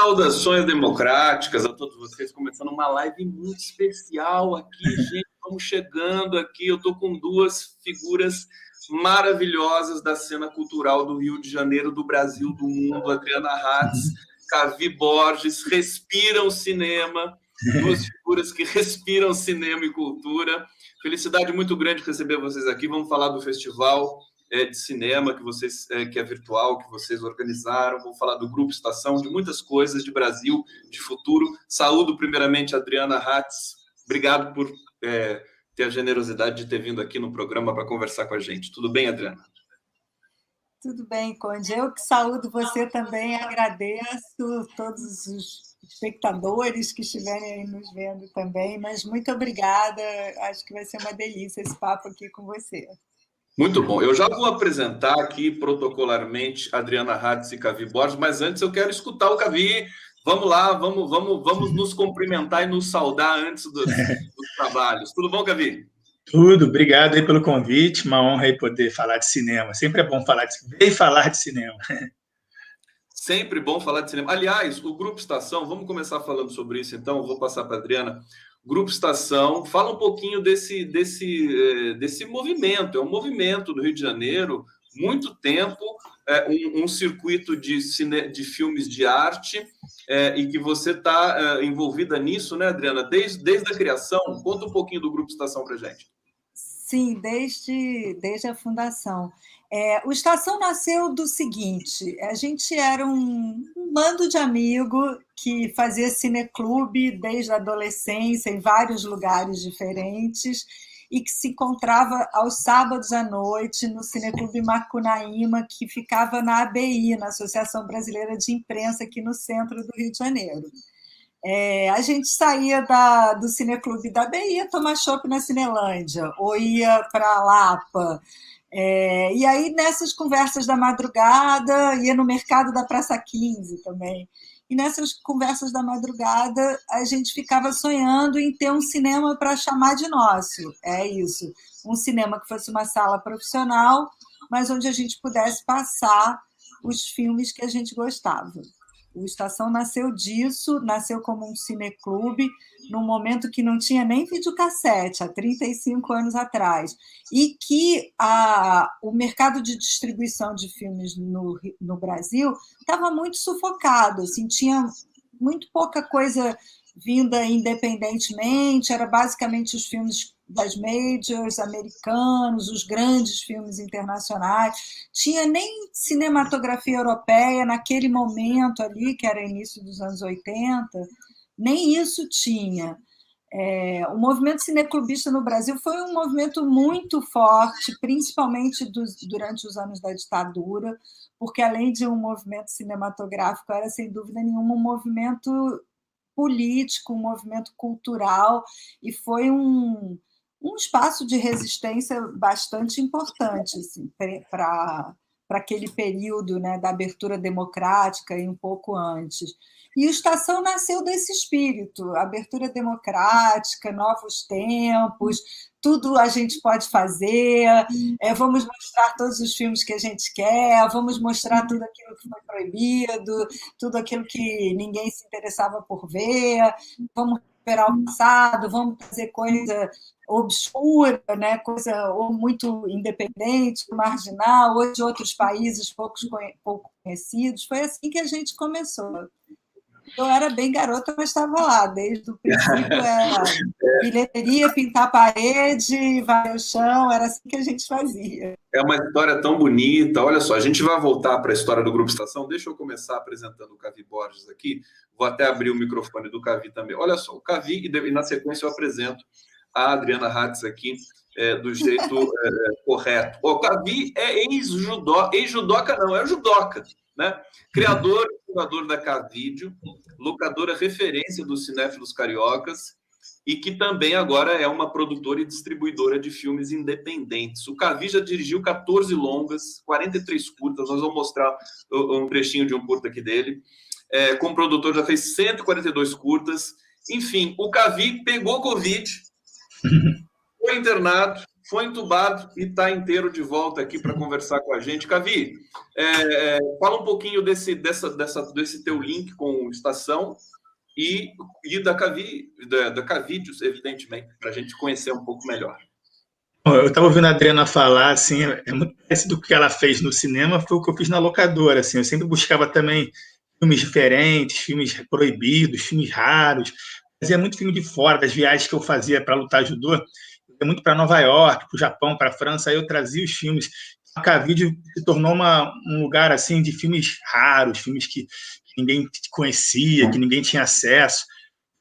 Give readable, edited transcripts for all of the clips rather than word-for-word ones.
Saudações democráticas a todos vocês, começando uma live muito especial aqui, gente, vamos chegando aqui, eu estou com duas figuras maravilhosas da cena cultural do Rio de Janeiro, do Brasil, do mundo, Adriana Hatz, Cavi Borges, respiram cinema, duas figuras que respiram cinema e cultura. Felicidade muito grande receber vocês aqui, vamos falar do festival de cinema que é virtual, que vocês organizaram. Vou falar do Grupo Estação, de muitas coisas, de Brasil, de futuro. Saúdo primeiramente a Adriana Hatz. Obrigado por ter a generosidade de ter vindo aqui no programa para conversar com a gente. Tudo bem, Adriana? Tudo bem, Conde. Eu que saúdo você também, agradeço todos os espectadores que estiverem aí nos vendo também, mas muito obrigada, acho que vai ser uma delícia esse papo aqui com você. Muito bom. Eu já vou apresentar aqui protocolarmente Adriana Hatz e Cavi Borges, mas antes eu quero escutar o Cavi. Vamos lá, vamos nos cumprimentar e nos saudar antes dos trabalhos. Tudo bom, Cavi? Tudo, obrigado aí pelo convite, uma honra aí poder falar de cinema. Sempre é bom falar de cinema. Sempre bom falar de cinema. Aliás, o Grupo Estação, vamos começar falando sobre isso então, vou passar para a Adriana. Grupo Estação, fala um pouquinho desse movimento. É um movimento do Rio de Janeiro, muito tempo, um circuito de filmes de arte, e que você está envolvida nisso, né, Adriana? Desde a criação. Conta um pouquinho do Grupo Estação para a gente. Sim, desde a fundação. O Estação nasceu do seguinte: a gente era um bando de amigos que fazia cineclube desde a adolescência em vários lugares diferentes e que se encontrava aos sábados à noite no Cineclube Macunaíma, que ficava na ABI, na Associação Brasileira de Imprensa, aqui no centro do Rio de Janeiro. A gente saía do Cineclube da ABI, ia tomar chopp na Cinelândia, ou ia para a Lapa. E aí, nessas conversas da madrugada, ia no mercado da Praça 15 também. E nessas conversas da madrugada, a gente ficava sonhando em ter um cinema para chamar de nosso. É isso. Um cinema que fosse uma sala profissional, mas onde a gente pudesse passar os filmes que a gente gostava. O Estação nasceu disso, nasceu como um cineclube, num momento que não tinha nem videocassete, há 35 anos atrás, e que o mercado de distribuição de filmes no Brasil estava muito sufocado, assim, tinha muito pouca coisa vinda independentemente, era basicamente os filmes das majors americanos, os grandes filmes internacionais. Tinha nem cinematografia europeia naquele momento ali, que era início dos anos 80, nem isso tinha. O movimento cineclubista no Brasil foi um movimento muito forte, principalmente durante os anos da ditadura, porque, além de um movimento cinematográfico, era, sem dúvida nenhuma, um movimento político, um movimento cultural, e foi um espaço de resistência bastante importante assim, para aquele período, né, da abertura democrática e um pouco antes. E o Estação nasceu desse espírito, abertura democrática, novos tempos, tudo a gente pode fazer, vamos mostrar todos os filmes que a gente quer, vamos mostrar tudo aquilo que foi proibido, tudo aquilo que ninguém se interessava por ver, vamos recuperar o passado, vamos fazer coisa obscura, né? Coisa ou muito independente, marginal, ou de outros países pouco conhecidos. Foi assim que a gente começou. Eu era bem garota, mas estava lá, desde o princípio, era bilheteria, pintar a parede, varrer o chão, era assim que a gente fazia. É uma história tão bonita. Olha só, a gente vai voltar para a história do Grupo Estação. Deixa eu começar apresentando o Cavi Borges aqui. Vou até abrir o microfone do Cavi também. Olha só, o Cavi, e na sequência eu apresento a Adriana Hatz aqui do jeito correto. O Cavi é ex-judoca não, é judoca, né? Criador e fundador da Cavídeo, locadora referência dos cinéfilos cariocas, e que também agora é uma produtora e distribuidora de filmes independentes. O Cavi já dirigiu 14 longas, 43 curtas, nós vamos mostrar um trechinho de um curta aqui dele. Como produtor já fez 142 curtas. Enfim, o Cavi pegou Covid, foi internado, foi entubado e está inteiro de volta aqui para conversar com a gente. Cavi, fala um pouquinho desse teu link com o Estação e da Cavídeos, evidentemente, para a gente conhecer um pouco melhor. Eu estava ouvindo a Adriana falar, assim, é muito parecido com o que ela fez no cinema, foi o que eu fiz na locadora, assim, eu sempre buscava também filmes diferentes, filmes proibidos, filmes raros, fazia muito filme de fora, das viagens que eu fazia para lutar judô, eu ia muito para Nova York, para o Japão, para a França, aí eu trazia os filmes. A Cavídeo se tornou um lugar, assim, de filmes raros, filmes que ninguém conhecia, que ninguém tinha acesso.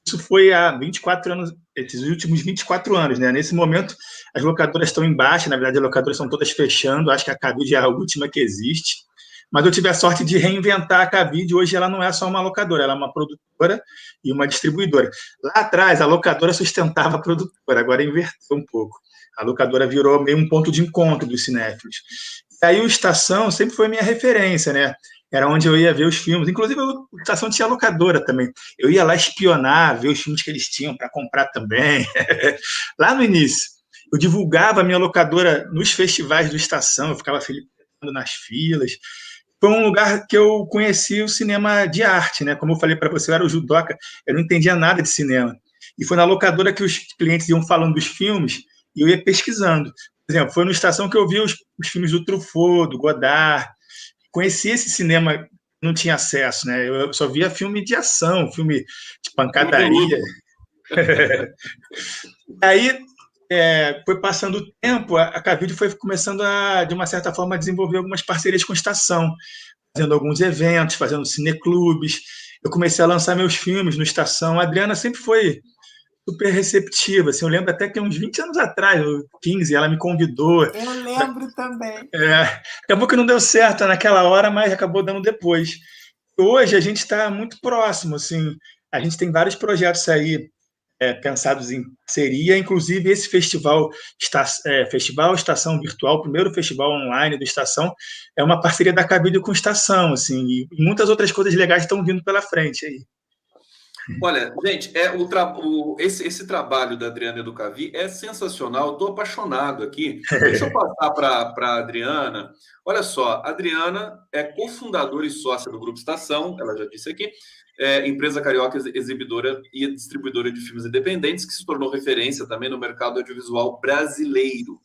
Isso foi há 24 anos, esses últimos 24 anos, né? Nesse momento, as locadoras estão em baixa, na verdade, as locadoras estão todas fechando, acho que a Cavídeo é a última que existe, mas eu tive a sorte de reinventar a Cavídeo, hoje ela não é só uma locadora, ela é uma produtora e uma distribuidora. Lá atrás, a locadora sustentava a produtora, agora inverteu um pouco. A locadora virou meio um ponto de encontro dos cinéfilos. E aí o Estação sempre foi minha referência, né? Era onde eu ia ver os filmes. Inclusive, a Estação tinha locadora também. Eu ia lá espionar, ver os filmes que eles tinham para comprar também. Lá no início, eu divulgava a minha locadora nos festivais do Estação, eu ficava felicitando nas filas. Foi um lugar que eu conheci o cinema de arte, né? Como eu falei para você, eu era o judoca, eu não entendia nada de cinema. E foi na locadora que os clientes iam falando dos filmes e eu ia pesquisando. Por exemplo, foi no Estação que eu vi os filmes do Truffaut, do Godard. Conheci esse cinema, não tinha acesso, né? Eu só via filme de ação, filme de pancadaria. Aí, foi passando o tempo, a Cavídeo foi começando a, de uma certa forma, a desenvolver algumas parcerias com a Estação, fazendo alguns eventos, fazendo cineclubes. Eu comecei a lançar meus filmes no Estação. A Adriana sempre foi super receptiva. Assim, eu lembro até que uns 20 anos atrás, 15, ela me convidou. Eu lembro também. Acabou que não deu certo naquela hora, mas acabou dando depois. Hoje a gente está muito próximo. Assim, a gente tem vários projetos aí pensados em parceria, inclusive esse festival Estação Virtual, o primeiro festival online do Estação, é uma parceria da Cavídeo com Estação, assim, e muitas outras coisas legais estão vindo pela frente aí. Olha, gente, esse trabalho da Adriana e do Cavi é sensacional, estou apaixonado aqui. Deixa eu passar para a Adriana. Olha só, a Adriana é cofundadora e sócia do Grupo Estação, ela já disse aqui, empresa carioca exibidora e distribuidora de filmes independentes, que se tornou referência também no mercado audiovisual brasileiro.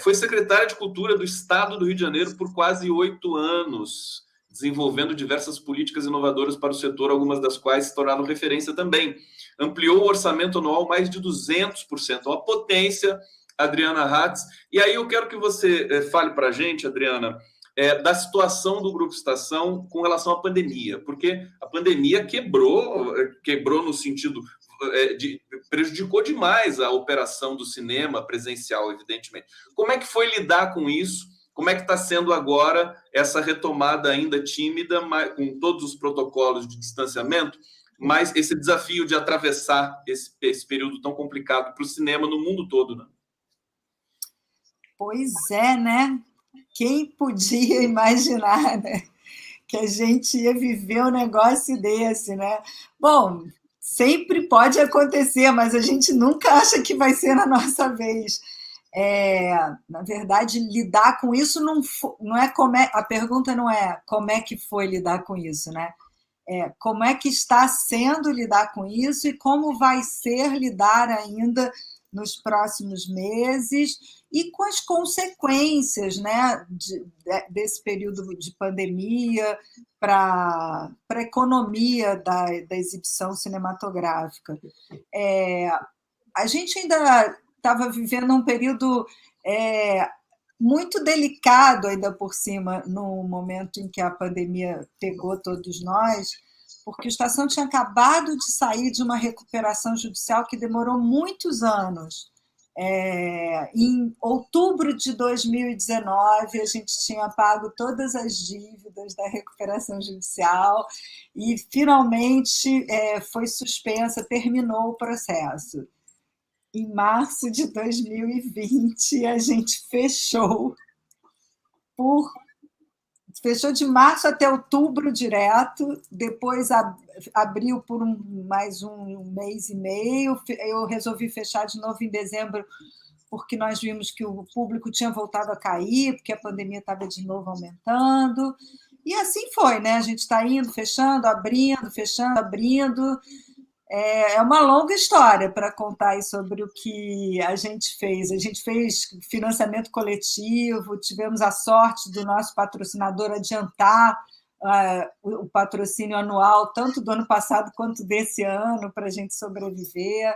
Foi secretária de Cultura do Estado do Rio de Janeiro por quase 8 anos, desenvolvendo diversas políticas inovadoras para o setor, algumas das quais se tornaram referência também. Ampliou o orçamento anual mais de 200%. Uma potência, Adriana Hatz. E aí eu quero que você fale para a gente, Adriana, da situação do Grupo Estação com relação à pandemia, porque a pandemia quebrou no sentido prejudicou demais a operação do cinema presencial, evidentemente. Como é que foi lidar com isso? Como é que está sendo agora essa retomada ainda tímida, com todos os protocolos de distanciamento, mas esse desafio de atravessar esse período tão complicado para o cinema no mundo todo, né? Pois é, né? Quem podia imaginar, né? Que a gente ia viver um negócio desse, né? Bom, sempre pode acontecer, mas a gente nunca acha que vai ser na nossa vez. Na verdade, lidar com isso não é a pergunta não é como é que foi lidar com isso, né? Como é que está sendo lidar com isso e como vai ser lidar ainda nos próximos meses e com as consequências, né, desse período de pandemia para a economia da exibição cinematográfica. A gente ainda estava vivendo um período muito delicado, ainda por cima, no momento em que a pandemia pegou todos nós, porque o Estação tinha acabado de sair de uma recuperação judicial que demorou muitos anos. Em outubro de 2019, a gente tinha pago todas as dívidas da recuperação judicial e, finalmente, foi suspensa, terminou o processo. Em março de 2020, a gente fechou de março até outubro direto, depois abriu por mais um mês e meio, eu resolvi fechar de novo em dezembro porque nós vimos que o público tinha voltado a cair, porque a pandemia estava de novo aumentando. E assim foi, né? A gente está indo, fechando, abrindo, fechando, abrindo. É uma longa história para contar aí sobre o que a gente fez. A gente fez financiamento coletivo, tivemos a sorte do nosso patrocinador adiantar o patrocínio anual, tanto do ano passado quanto desse ano, para a gente sobreviver.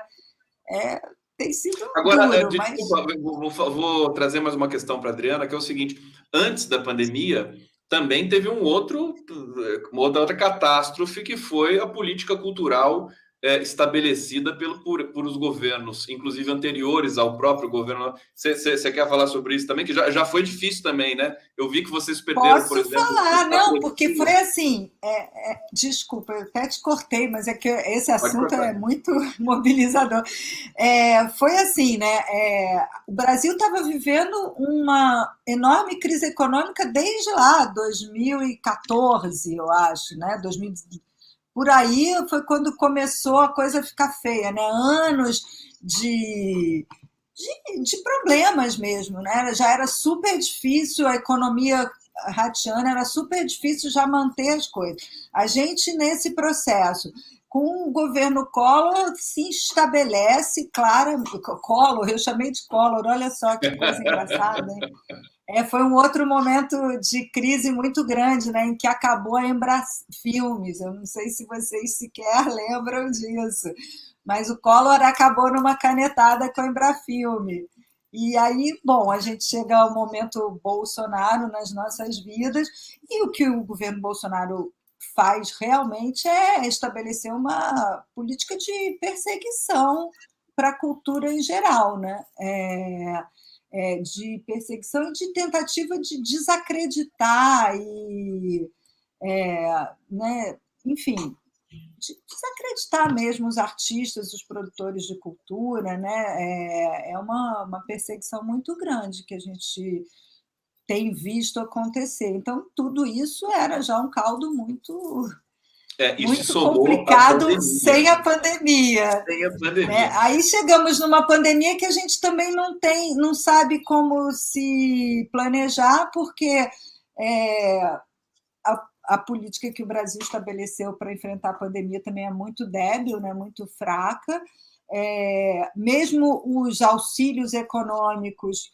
Tem sido Agora, duro, mas... desculpa, vou trazer mais uma questão para a Adriana, que é o seguinte: antes da pandemia, também teve uma outra catástrofe, que foi a política cultural estabelecida por os governos, inclusive anteriores ao próprio governo. Você quer falar sobre isso também? Que já foi difícil também, né? Eu vi que vocês perderam, por exemplo... Posso falar, não, porque foi assim... desculpa, eu até te cortei, mas é que esse assunto é muito mobilizador. Foi assim, né? O Brasil estava vivendo uma enorme crise econômica desde lá, 2014, eu acho, né? 2000, por aí foi quando começou a coisa a ficar feia, né? Anos de problemas mesmo, né? Já era super difícil, a economia rateando, era super difícil já manter as coisas. A gente, nesse processo, com o governo Collor, se estabelece, claro, Collor, eu chamei de Collor, olha só que coisa engraçada, hein? Foi um outro momento de crise muito grande, né, em que acabou a Embrafilmes. Eu não sei se vocês sequer lembram disso, mas o Collor acabou numa canetada com a Embrafilme. E aí, bom, a gente chega ao momento Bolsonaro nas nossas vidas, e o que o governo Bolsonaro faz realmente é estabelecer uma política de perseguição para a cultura em geral, né? De perseguição e de tentativa de desacreditar né, enfim, de desacreditar mesmo os artistas, os produtores de cultura, né? É uma perseguição muito grande que a gente tem visto acontecer. Então, tudo isso era já um caldo muito complicado sem a pandemia. Né? Aí chegamos numa pandemia que a gente também não sabe como se planejar, porque a política que o Brasil estabeleceu para enfrentar a pandemia também é muito débil, né? Muito fraca. Mesmo os auxílios econômicos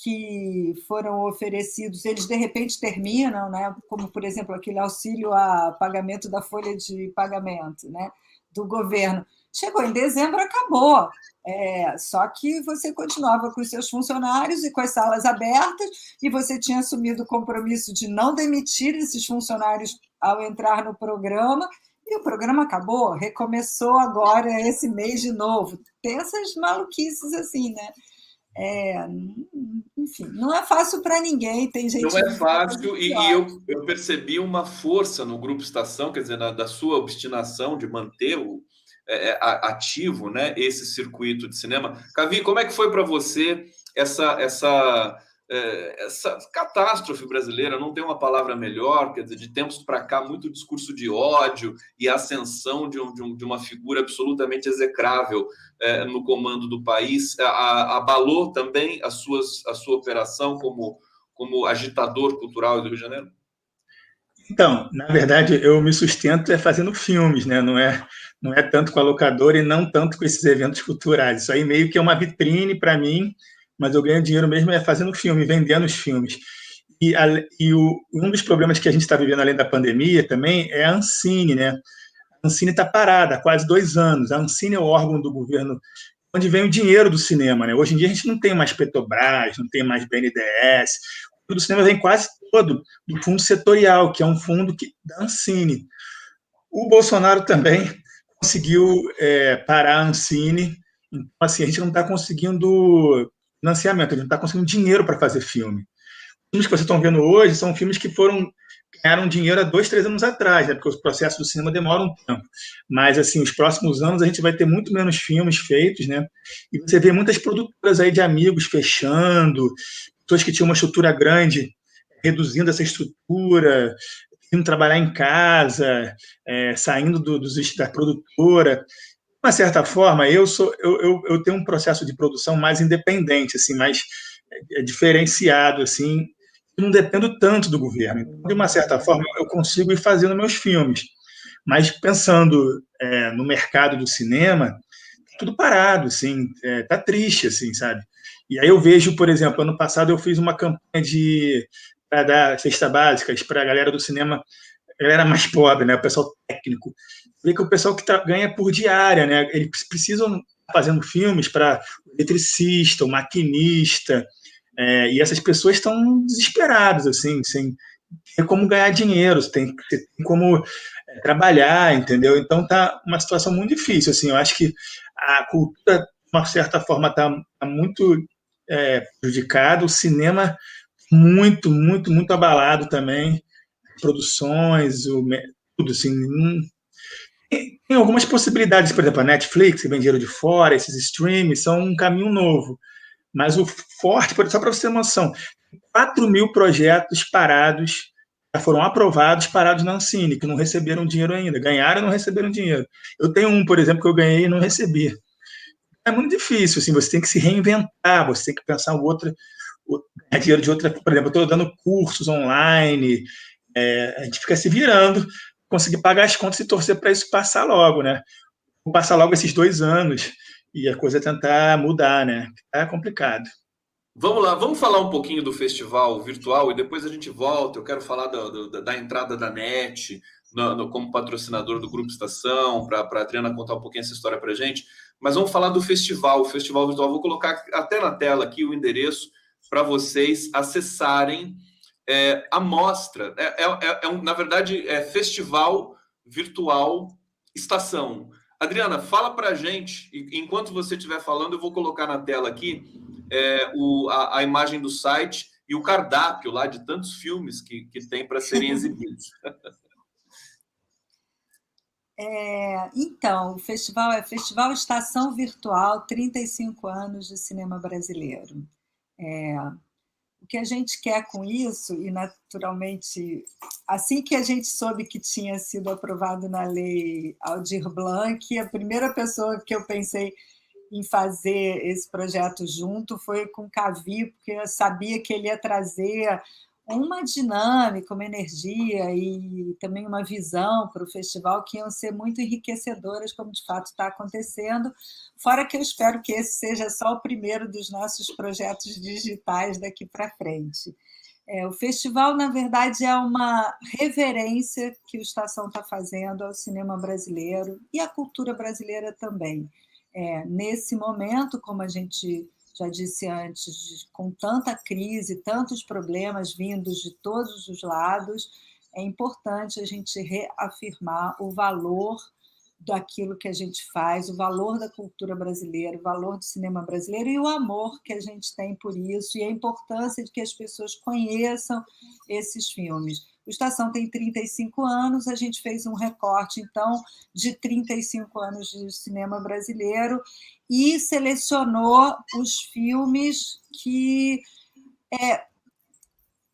que foram oferecidos, eles de repente terminam, né? Como, por exemplo, aquele auxílio a pagamento da folha de pagamento, né? Do governo. Chegou em dezembro, acabou. Só que você continuava com os seus funcionários e com as salas abertas, e você tinha assumido o compromisso de não demitir esses funcionários ao entrar no programa, e o programa acabou, recomeçou agora esse mês de novo. Tem essas maluquices assim, né? Enfim, não é fácil para ninguém, tem gente... Não é fácil, e eu percebi uma força no Grupo Estação, quer dizer, da sua obstinação de manter ativo, né, esse circuito de cinema. Cavi, como é que foi para você essa catástrofe brasileira? Não tem uma palavra melhor, quer dizer, de tempos para cá, muito discurso de ódio e ascensão de uma figura absolutamente execrável no comando do país. Abalou também a sua operação como agitador cultural do Rio de Janeiro? Então, na verdade, eu me sustento fazendo filmes, né? Não é tanto com a locadora e não tanto com esses eventos culturais. Isso aí meio que é uma vitrine para mim, mas eu ganho dinheiro mesmo fazendo filme, vendendo os filmes. Um dos problemas que a gente está vivendo além da pandemia também é a Ancine, né? A Ancine está parada há quase 2 anos. A Ancine é o órgão do governo onde vem o dinheiro do cinema, né? Hoje em dia a gente não tem mais Petrobras, não tem mais BNDES. O do cinema vem quase todo do fundo setorial, que é um fundo da Ancine. O Bolsonaro também conseguiu parar a Ancine. Então, assim, a gente não está conseguindo financiamento, a gente não está conseguindo dinheiro para fazer filme. Os filmes que vocês estão vendo hoje são filmes que ganharam dinheiro há 2, 3 anos atrás, né? Porque os processos do cinema demoram um tempo. Mas, assim, os próximos anos a gente vai ter muito menos filmes feitos, né? E você vê muitas produtoras aí de amigos fechando, pessoas que tinham uma estrutura grande reduzindo essa estrutura, indo trabalhar em casa, saindo da produtora. uma certa forma, eu tenho um processo de produção mais independente, assim, mais diferenciado, assim, não dependo tanto do governo. Então, de uma certa forma, eu consigo ir fazendo meus filmes. Mas pensando no mercado do cinema, tudo parado, assim, tá triste, assim, sabe? E aí eu vejo, por exemplo, ano passado eu fiz uma campanha para dar cesta básicas para a galera do cinema, a galera mais pobre, né? O pessoal técnico. Vê que o pessoal que ganha por diária, né? Eles precisam estar fazendo filmes para o eletricista, o maquinista, e essas pessoas estão desesperadas, assim, sem ter como ganhar dinheiro, tem como trabalhar, entendeu? Então tá uma situação muito difícil, assim. Eu acho que a cultura, de uma certa forma, tá muito prejudicada, o cinema muito, muito, muito abalado também, produções, tudo assim. Tem algumas possibilidades, por exemplo, a Netflix, que vem dinheiro de fora, esses streams, são um caminho novo. Mas o forte, só para você ter uma noção, 4.000 projetos parados, já foram aprovados, parados na Ancine, que não receberam dinheiro ainda. Ganharam e não receberam dinheiro. Eu tenho um, por exemplo, que eu ganhei e não recebi. É muito difícil, assim, você tem que se reinventar, você tem que pensar ganhar dinheiro de outra. Por exemplo, eu estou dando cursos online, a gente fica se virando, conseguir pagar as contas e torcer para isso passar logo, né? Vou passar logo esses 2 anos e a coisa tentar mudar, né? É complicado. Vamos lá, vamos falar um pouquinho do festival virtual e depois a gente volta. Eu quero falar da entrada da NET como patrocinador do Grupo Estação, para a Adriana contar um pouquinho essa história para a gente. Mas vamos falar do festival, o festival virtual. Vou colocar até na tela aqui o endereço para vocês acessarem a mostra. Na verdade, é Festival Virtual Estação. Adriana, fala para a gente, enquanto você estiver falando, eu vou colocar na tela aqui a imagem do site e o cardápio lá de tantos filmes que tem para serem exibidos. Então, o festival é Festival Estação Virtual, 35 anos de cinema brasileiro. O que a gente quer com isso, e naturalmente, assim que a gente soube que tinha sido aprovado na lei Aldir Blanc, a primeira pessoa que eu pensei em fazer esse projeto junto foi com o Cavi, porque eu sabia que ele ia trazer uma dinâmica, uma energia e também uma visão para o festival que iam ser muito enriquecedoras, como de fato está acontecendo, fora que eu espero que esse seja só o primeiro dos nossos projetos digitais daqui para frente. O festival, na verdade, é uma reverência que o Estação está fazendo ao cinema brasileiro e à cultura brasileira também. Nesse momento, como a gente já disse antes, com tanta crise, tantos problemas vindos de todos os lados, é importante a gente reafirmar o valor daquilo que a gente faz, o valor da cultura brasileira, o valor do cinema brasileiro e o amor que a gente tem por isso e a importância de que as pessoas conheçam esses filmes. O Estação tem 35 anos, a gente fez um recorte, então, de 35 anos de cinema brasileiro e selecionou os filmes que...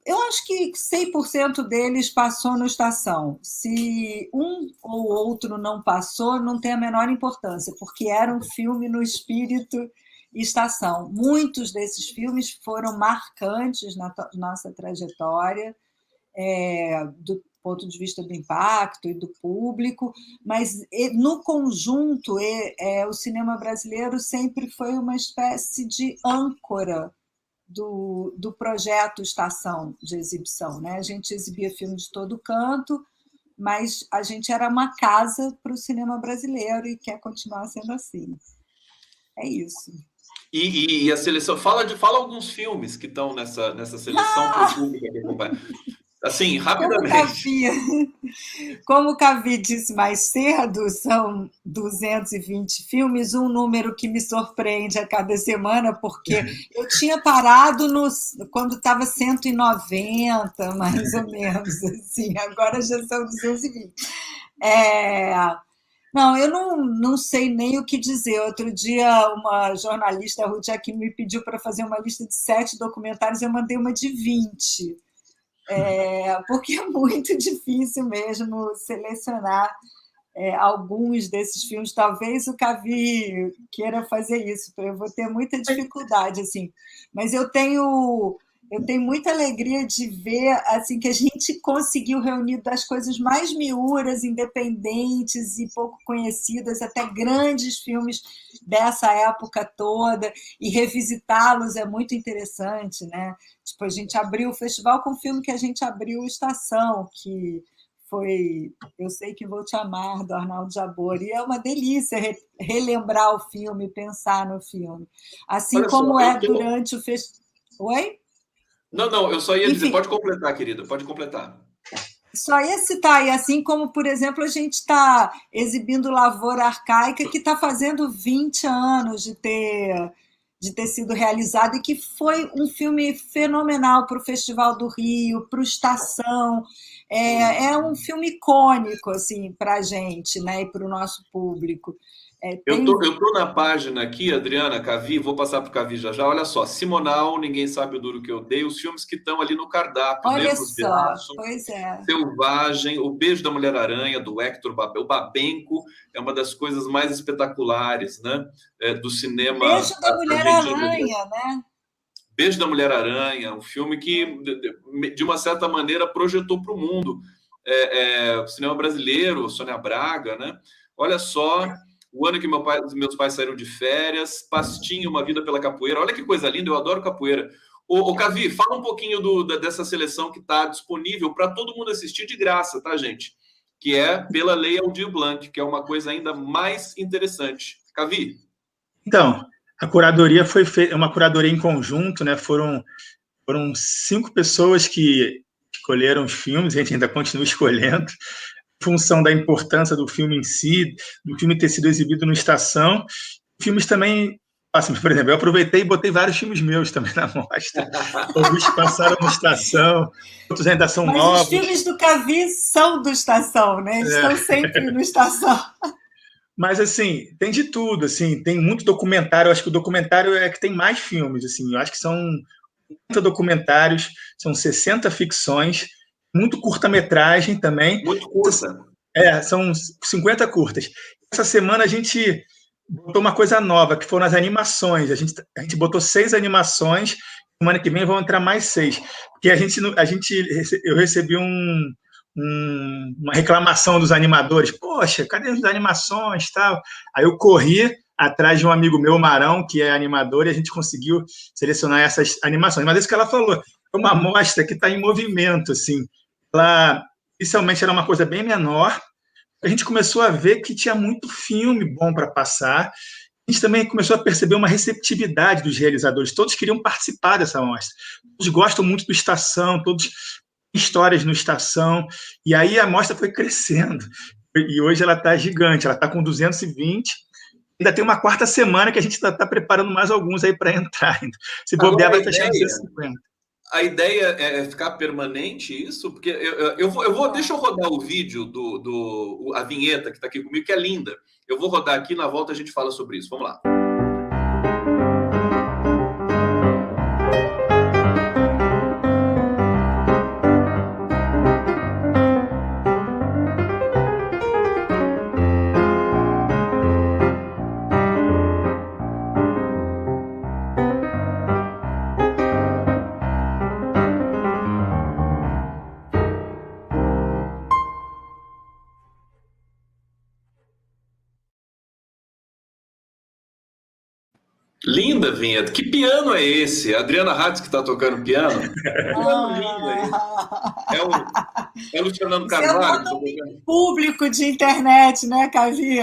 eu acho que 100% deles passou no Estação. Se um ou outro não passou, não tem a menor importância, porque era um filme no espírito Estação. Muitos desses filmes foram marcantes na nossa trajetória, do ponto de vista do impacto e do público, mas, no conjunto, o cinema brasileiro sempre foi uma espécie de âncora do projeto Estação de exibição, né? A gente exibia filme de todo canto, mas a gente era uma casa para o cinema brasileiro e quer continuar sendo assim. É isso. E a seleção... Fala alguns filmes que estão nessa seleção para o público que acompanha. Assim, rapidamente. Como o Cavi disse mais cedo, são 220 filmes, um número que me surpreende a cada semana, porque eu tinha parado quando estava 190, mais ou menos, assim, agora já são 220. Não, eu não sei nem o que dizer. Outro dia, uma jornalista, a Ruth Aquino, me pediu para fazer uma lista de 7 documentários, eu mandei uma de 20. Porque é muito difícil mesmo selecionar alguns desses filmes. Talvez o Cavi queira fazer isso, eu vou ter muita dificuldade, assim. Mas eu tenho muita alegria de ver assim que a gente conseguiu reunir das coisas mais miúdas, independentes e pouco conhecidas, até grandes filmes dessa época toda, e revisitá-los é muito interessante, né? Tipo, a gente abriu o festival com o filme que a gente abriu Estação, que foi Eu Sei Que Vou Te Amar, do Arnaldo Jabor, e é uma delícia relembrar o filme, pensar no filme. Assim Olha como só, durante o festival... Oi? Não, eu só ia dizer, Enfim, pode completar, querida, pode completar. só ia citar, e assim como, por exemplo, a gente está exibindo Lavoura Arcaica, que está fazendo 20 anos de ter sido realizado, e que foi um filme fenomenal para o Festival do Rio, para o Estação. É um filme icônico assim, para a gente, né, e para o nosso público. Eu tô na página aqui, Adriana, Cavi, vou passar para o Cavi já já. Olha só, Simonal, Ninguém Sabe o Duro Que Eu Dei, os filmes que estão ali no cardápio, Olha Nervos de só, Aço, pois é. Selvagem, O Beijo da Mulher-Aranha, do Hector Babel. O Babenco é uma das coisas mais espetaculares, né, do cinema Beijo da argentino. Mulher-Aranha, né? Beijo da Mulher-Aranha, um filme que, de uma certa maneira, projetou para o mundo o cinema brasileiro, Sônia Braga, né? Olha só, o ano que meus pais saíram de férias, Pastinho, Uma Vida pela Capoeira. Olha que coisa linda, eu adoro capoeira. Ô Cavi, fala um pouquinho dessa seleção que está disponível para todo mundo assistir de graça, tá, gente? Que é pela Lei Aldir Blanc, que é uma coisa ainda mais interessante. Cavi? Então, a curadoria foi feita, uma curadoria em conjunto, né? Foram 5 pessoas que escolheram os filmes, a gente ainda continua escolhendo, em função da importância do filme em si, do filme ter sido exibido no Estação. Filmes também, assim, por exemplo, eu aproveitei e botei vários filmes meus também na mostra. Alguns passaram no Estação, outros ainda são novos. Mas os filmes do Cavi são do Estação, né? Eles estão sempre no Estação. Mas, assim, tem de tudo, assim, tem muito documentário, eu acho que o documentário é que tem mais filmes, assim, eu acho que são 50 documentários, são 60 ficções, muito curta-metragem também. Muito curta. São 50 curtas. Essa semana a gente botou uma coisa nova, que foram as animações, a gente botou 6 animações, semana que vem vão entrar mais 6, porque eu recebi uma reclamação dos animadores, poxa, cadê as animações, tal? Aí eu corri atrás de um amigo meu, Marão, que é animador, e a gente conseguiu selecionar essas animações. Mas isso que ela falou, é uma amostra que está em movimento, assim. Ela, inicialmente, era uma coisa bem menor, a gente começou a ver que tinha muito filme bom para passar, a gente também começou a perceber uma receptividade dos realizadores, todos queriam participar dessa amostra, todos gostam muito do Estação, todos histórias no Estação, e aí a mostra foi crescendo, e hoje ela está gigante, ela está com 220, ainda tem uma quarta semana que a gente está preparando mais alguns aí para entrar, se bobear vai fechar em 250. A ideia é ficar permanente isso? Porque deixa eu rodar o vídeo a vinheta que está aqui comigo, que é linda. Eu vou rodar aqui, na volta a gente fala sobre isso. Vamos lá. Linda vinheta. Que piano é esse? A Adriana Hatz que está tocando piano? Piano lindo é esse? É o Luciano Carvalho. Você é um público de internet, né, Cavi?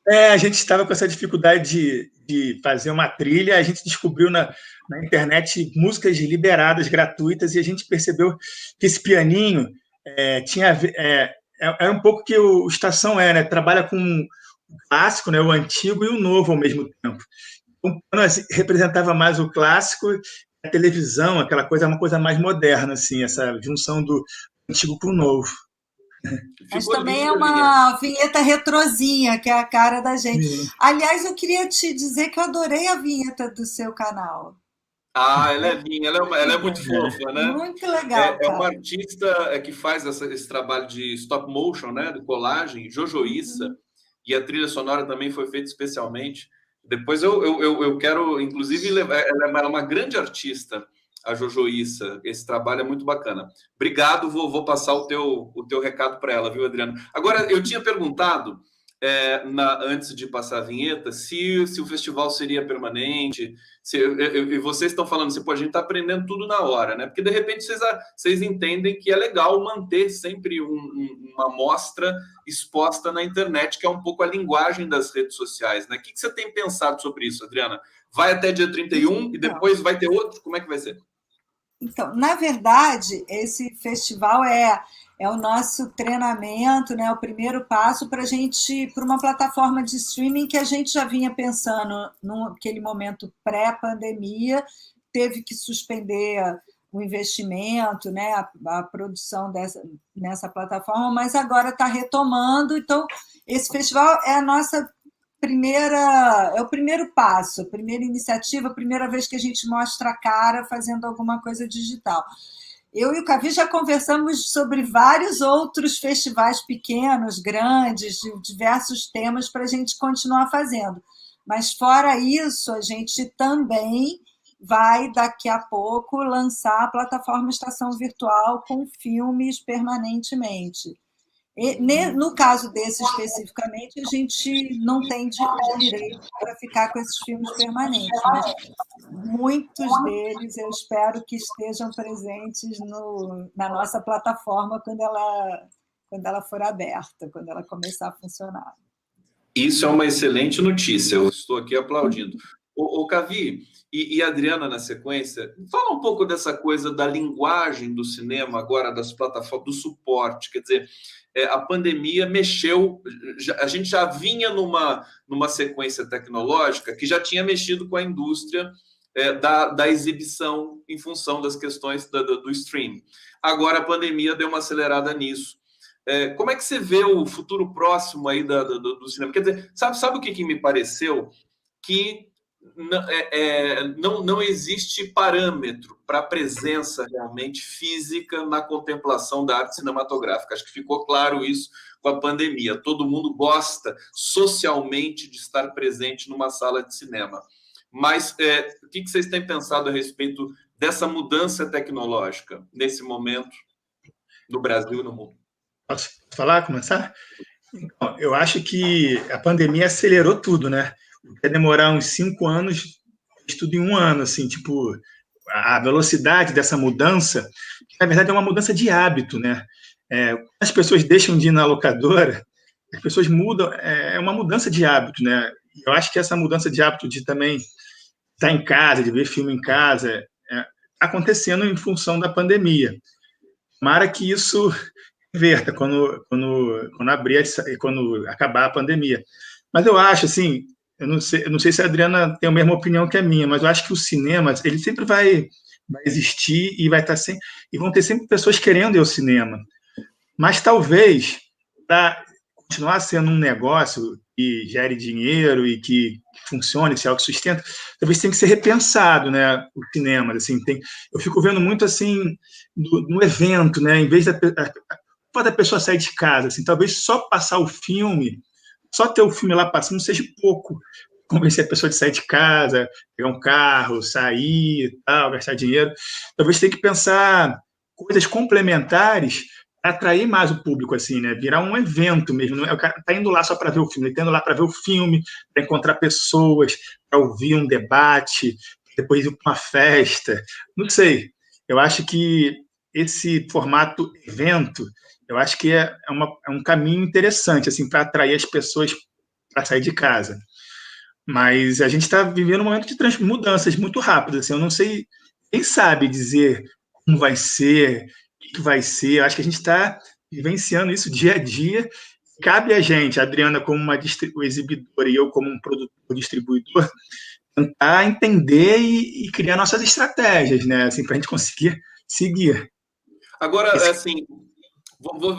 A gente estava com essa dificuldade de fazer uma trilha, a gente descobriu na internet músicas liberadas, gratuitas, e a gente percebeu que esse pianinho era um pouco que o Estação né? Trabalha com o clássico, né? O antigo e o novo ao mesmo tempo. O piano representava mais o clássico, a televisão, aquela coisa, uma coisa mais moderna, assim, essa junção do antigo com o novo. Mas também é uma vinheta retrozinha, que é a cara da gente. Sim. Aliás, eu queria te dizer que eu adorei a vinheta do seu canal. Ela é linda, ela é muito fofa, né? Muito legal. É uma artista que faz esse trabalho de stop motion, né? De colagem, Jojo Issa. e a trilha sonora também foi feita especialmente. Depois eu quero, inclusive, levar... Ela é uma grande artista, a Jojo Issa. Esse trabalho é muito bacana. Obrigado, vou passar o teu recado para ela, viu, Adriano? Agora, eu tinha perguntado, antes de passar a vinheta, se o festival seria permanente, e vocês estão falando assim, pô, a gente está aprendendo tudo na hora, né? Porque, de repente, vocês entendem que é legal manter sempre uma amostra exposta na internet, que é um pouco a linguagem das redes sociais, né? O que você tem pensado sobre isso, Adriana? Vai até dia 31 e depois vai ter outro? Como é que vai ser? Então, na verdade, esse festival é o nosso treinamento, né, o primeiro passo para uma plataforma de streaming que a gente já vinha pensando naquele momento pré-pandemia, teve que suspender o investimento, né, a produção nessa plataforma, mas agora está retomando. Então, esse festival é o primeiro passo, a primeira iniciativa, a primeira vez que a gente mostra a cara fazendo alguma coisa digital. Eu e o Cavi já conversamos sobre vários outros festivais pequenos, grandes, de diversos temas para a gente continuar fazendo. Mas, fora isso, a gente também vai, daqui a pouco, lançar a plataforma Estação Virtual com filmes permanentemente. No caso desse especificamente, a gente não tem direito para ficar com esses filmes permanentes, mas muitos deles eu espero que estejam presentes na nossa plataforma quando ela for aberta, quando ela começar a funcionar. Isso é uma excelente notícia, eu estou aqui aplaudindo. O Cavi e a Adriana, na sequência, fala um pouco dessa coisa da linguagem do cinema agora, das plataformas, do suporte, quer dizer, a pandemia mexeu, a gente já vinha numa sequência tecnológica que já tinha mexido com a indústria da exibição em função das questões do streaming. Agora a pandemia deu uma acelerada nisso. Como é que você vê o futuro próximo aí do cinema? Quer dizer, sabe o que me pareceu? Que não existe parâmetro para a presença realmente física na contemplação da arte cinematográfica. Acho que ficou claro isso com a pandemia. Todo mundo gosta socialmente de estar presente numa sala de cinema. Mas o que vocês têm pensado a respeito dessa mudança tecnológica nesse momento no Brasil e no mundo? Posso falar, começar? Então, eu acho que a pandemia acelerou tudo, né? Vai demorar uns 5 anos, tudo em 1 ano, assim, tipo, a velocidade dessa mudança, que na verdade é uma mudança de hábito, né? As pessoas deixam de ir na locadora, as pessoas mudam, é uma mudança de hábito, né? Eu acho que essa mudança de hábito de também estar em casa, de ver filme em casa, está acontecendo em função da pandemia. Tomara que isso reverta quando acabar a pandemia. Mas eu acho, assim, eu não sei se a Adriana tem a mesma opinião que a minha, mas eu acho que o cinema, ele sempre vai existir e vai estar sempre, e vão ter sempre pessoas querendo ir ao cinema. Mas talvez, para continuar sendo um negócio que gere dinheiro e que funcione, se autossustenta, talvez tenha que ser repensado, né, o cinema. Assim, eu fico vendo muito assim no evento, né, em vez da pessoa sair de casa, assim, talvez só passar o filme, só ter o filme lá passando seja pouco, convencer a pessoa de sair de casa, pegar um carro, sair, tal, gastar dinheiro. Talvez tenha que pensar coisas complementares para atrair mais o público, assim, né? Virar um evento mesmo. O cara está indo lá só para ver o filme, ele está indo lá para ver o filme, para encontrar pessoas, para ouvir um debate, depois ir para uma festa. Não sei. Eu acho que esse formato evento, eu acho que é um caminho interessante, assim, para atrair as pessoas para sair de casa. Mas a gente está vivendo um momento de mudanças muito rápidas. Assim, eu não sei, quem sabe dizer como vai ser, o que vai ser. Eu acho que a gente está vivenciando isso dia a dia. Cabe a gente, a Adriana como uma exibidora e eu como um produtor, distribuidor, tentar entender e criar nossas estratégias, né? Assim, para a gente conseguir seguir. Agora, assim,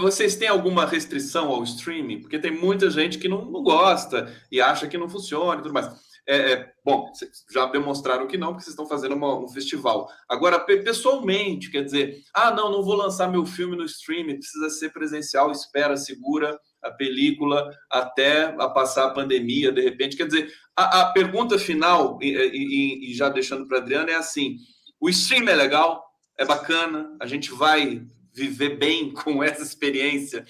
vocês têm alguma restrição ao streaming? Porque tem muita gente que não gosta e acha que não funciona e tudo mais. Bom, vocês já demonstraram que não, porque vocês estão fazendo um festival. Agora, pessoalmente, quer dizer, não vou lançar meu filme no streaming, precisa ser presencial, espera, segura a película até a passar a pandemia, de repente. Quer dizer, a pergunta final, e já deixando para a Adriana, é assim: o stream é legal, é bacana, a gente vai viver bem com essa experiência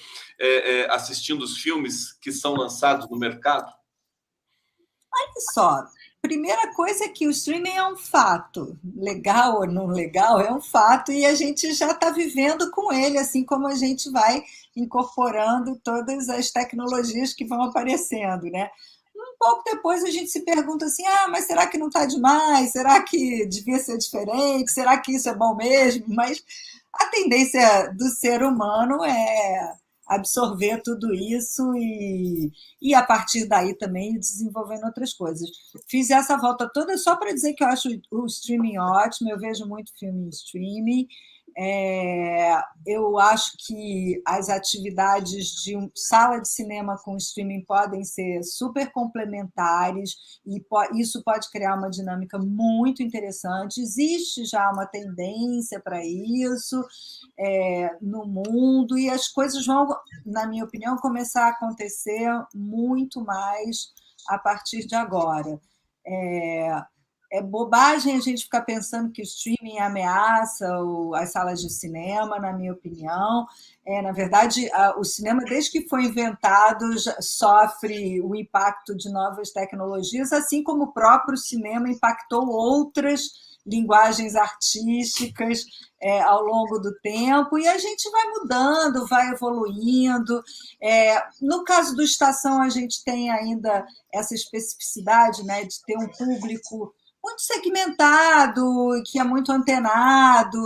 assistindo os filmes que são lançados no mercado? Olha só, primeira coisa é que o streaming é um fato, legal ou não legal, é um fato e a gente já está vivendo com ele, assim como a gente vai incorporando todas as tecnologias que vão aparecendo, né? Um pouco depois a gente se pergunta assim, mas será que não está demais? Será que devia ser diferente? Será que isso é bom mesmo? Mas a tendência do ser humano é absorver tudo isso e a partir daí também desenvolvendo outras coisas. Fiz essa volta toda só para dizer que eu acho o streaming ótimo, eu vejo muito filme em streaming. Eu acho que as atividades de sala de cinema com streaming podem ser super complementares e isso pode criar uma dinâmica muito interessante. Existe já uma tendência para isso no mundo e as coisas vão, na minha opinião, começar a acontecer muito mais a partir de agora. É bobagem a gente ficar pensando que o streaming ameaça as salas de cinema, na minha opinião. Na verdade, o cinema, desde que foi inventado, já sofre o impacto de novas tecnologias, assim como o próprio cinema impactou outras linguagens artísticas ao longo do tempo, e a gente vai mudando, vai evoluindo. No caso do Estação, a gente tem ainda essa especificidade, né, de ter um público muito segmentado, que é muito antenado,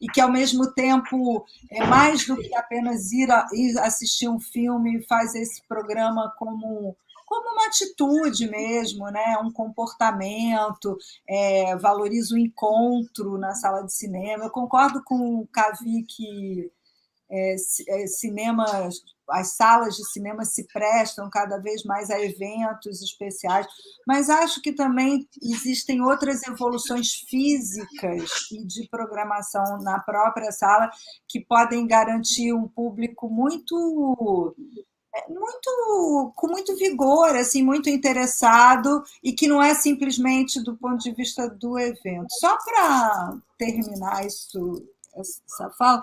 e que, ao mesmo tempo, é mais do que apenas ir assistir um filme, faz esse programa como uma atitude mesmo, né? Um comportamento, valoriza o encontro na sala de cinema. Eu concordo com o Cavi que cinemas, as salas de cinema se prestam cada vez mais a eventos especiais, mas acho que também existem outras evoluções físicas e de programação na própria sala que podem garantir um público com muito vigor, assim, muito interessado, e que não é simplesmente do ponto de vista do evento. Só para terminar essa fala,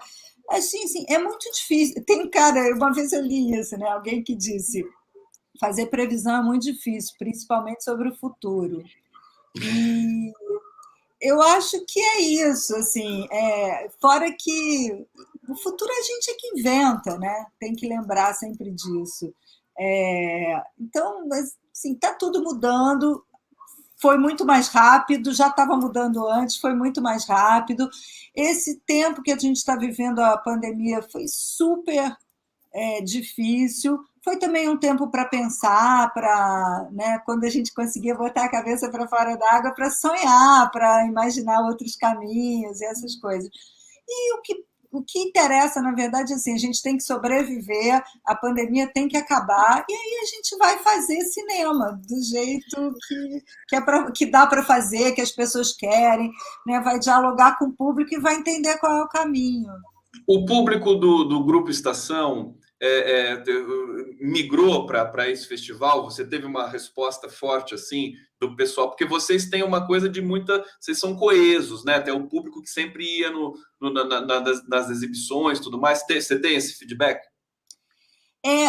assim, é muito difícil. Tem um cara, uma vez eu li isso, né? Alguém que disse: fazer previsão é muito difícil, principalmente sobre o futuro. E eu acho que é isso, assim, fora que o futuro a gente é que inventa, né? Tem que lembrar sempre disso. Então, assim, está tudo mudando, foi muito mais rápido, já estava mudando antes, foi muito mais rápido. Esse tempo que a gente está vivendo, a pandemia, foi super difícil. Foi também um tempo para pensar, né, quando a gente conseguia botar a cabeça para fora d'água, para sonhar, para imaginar outros caminhos e essas coisas. E o que interessa, na verdade, assim, a gente tem que sobreviver, a pandemia tem que acabar, e aí a gente vai fazer cinema do jeito que dá para fazer, que as pessoas querem, né? Vai dialogar com o público e vai entender qual é o caminho. O público do Grupo Estação migrou para esse festival? Você teve uma resposta forte assim do pessoal? Porque vocês têm uma coisa de vocês são coesos, né? Tem um público que sempre ia nas exibições, tudo mais. Você tem esse feedback?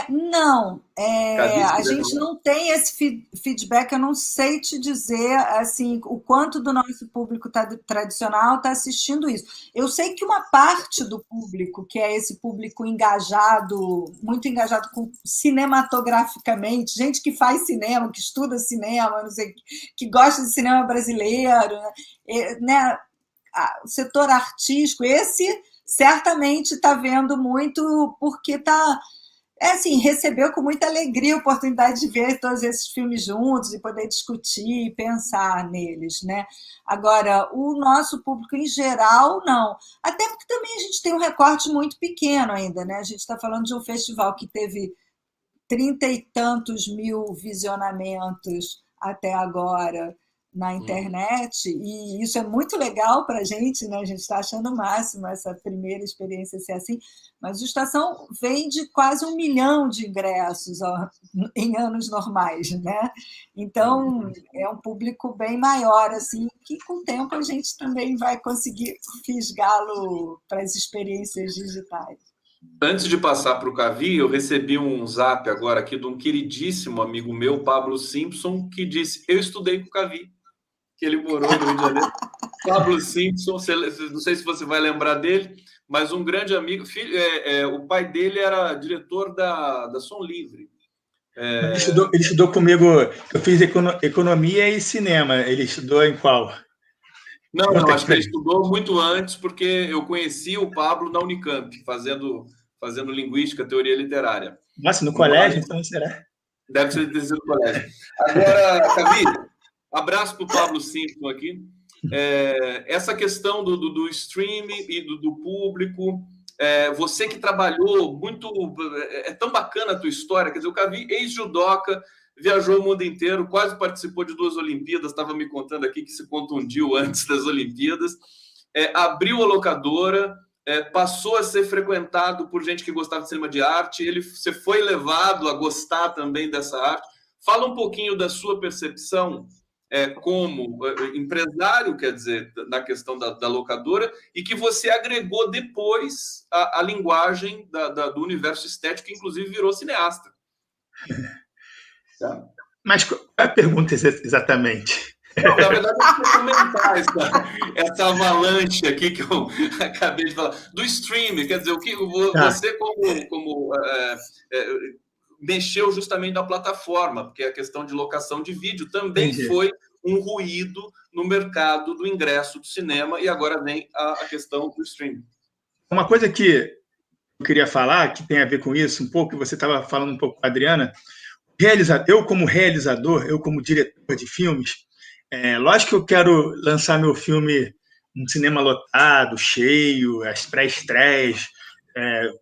Não, a gente não tem esse feedback, eu não sei te dizer assim, o quanto do nosso público tradicional está assistindo isso. Eu sei que uma parte do público, que é esse público engajado, muito engajado cinematograficamente, gente que faz cinema, que estuda cinema, não sei, que gosta de cinema brasileiro, né? O setor artístico, esse certamente está vendo muito, porque está... assim, recebeu com muita alegria a oportunidade de ver todos esses filmes juntos e poder discutir e pensar neles, né? Agora, o nosso público em geral, não. Até porque também a gente tem um recorte muito pequeno ainda, né? A gente está falando de um festival que teve 30 e tantos mil visionamentos até agora, na internet, e isso é muito legal para a gente, né? A gente está achando o máximo essa primeira experiência ser assim, mas o Estação vende quase 1 milhão de ingressos em anos normais, né? Então, é um público bem maior, assim, que com o tempo a gente também vai conseguir fisgá-lo para as experiências digitais. Antes de passar para o Cavi, eu recebi um zap agora aqui de um queridíssimo amigo meu, Pablo Simpson, que disse: eu estudei com o Cavi, que ele morou no Rio de Janeiro. Pablo Simpson, não sei se você vai lembrar dele, mas um grande amigo. O pai dele era diretor da Som Livre. Ele estudou comigo, eu fiz economia e cinema. Ele estudou em qual? Não, acho que ele estudou muito antes, porque eu conheci o Pablo na Unicamp, fazendo linguística, teoria literária. Nossa, no colégio, então será? Deve ter sido no colégio. Agora, Cavi, abraço para o Pablo Simpson aqui. Essa questão do streaming e do público, você que trabalhou muito... É tão bacana a tua história, quer dizer, o Cavi, ex-judoca, viajou o mundo inteiro, quase participou de 2 Olimpíadas, estava me contando aqui que se contundiu antes das Olimpíadas, abriu a locadora, passou a ser frequentado por gente que gostava de cinema de arte, você foi levado a gostar também dessa arte. Fala um pouquinho da sua percepção como empresário, quer dizer, na questão da locadora, e que você agregou depois a linguagem do universo estético, que inclusive virou cineasta. Tá. Mas qual é a pergunta exatamente? Não, na verdade, eu queria comentar essa avalanche aqui que eu acabei de falar, do streaming, quer dizer, o que você como mexeu justamente na plataforma, porque a questão de locação de vídeo também foi um ruído no mercado do ingresso do cinema, e agora vem a questão do streaming. Uma coisa que eu queria falar, que tem a ver com isso um pouco, que você estava falando um pouco com a Adriana, eu como realizador, eu como diretor de filmes, lógico que eu quero lançar meu filme num cinema lotado, cheio, as pré-estreias,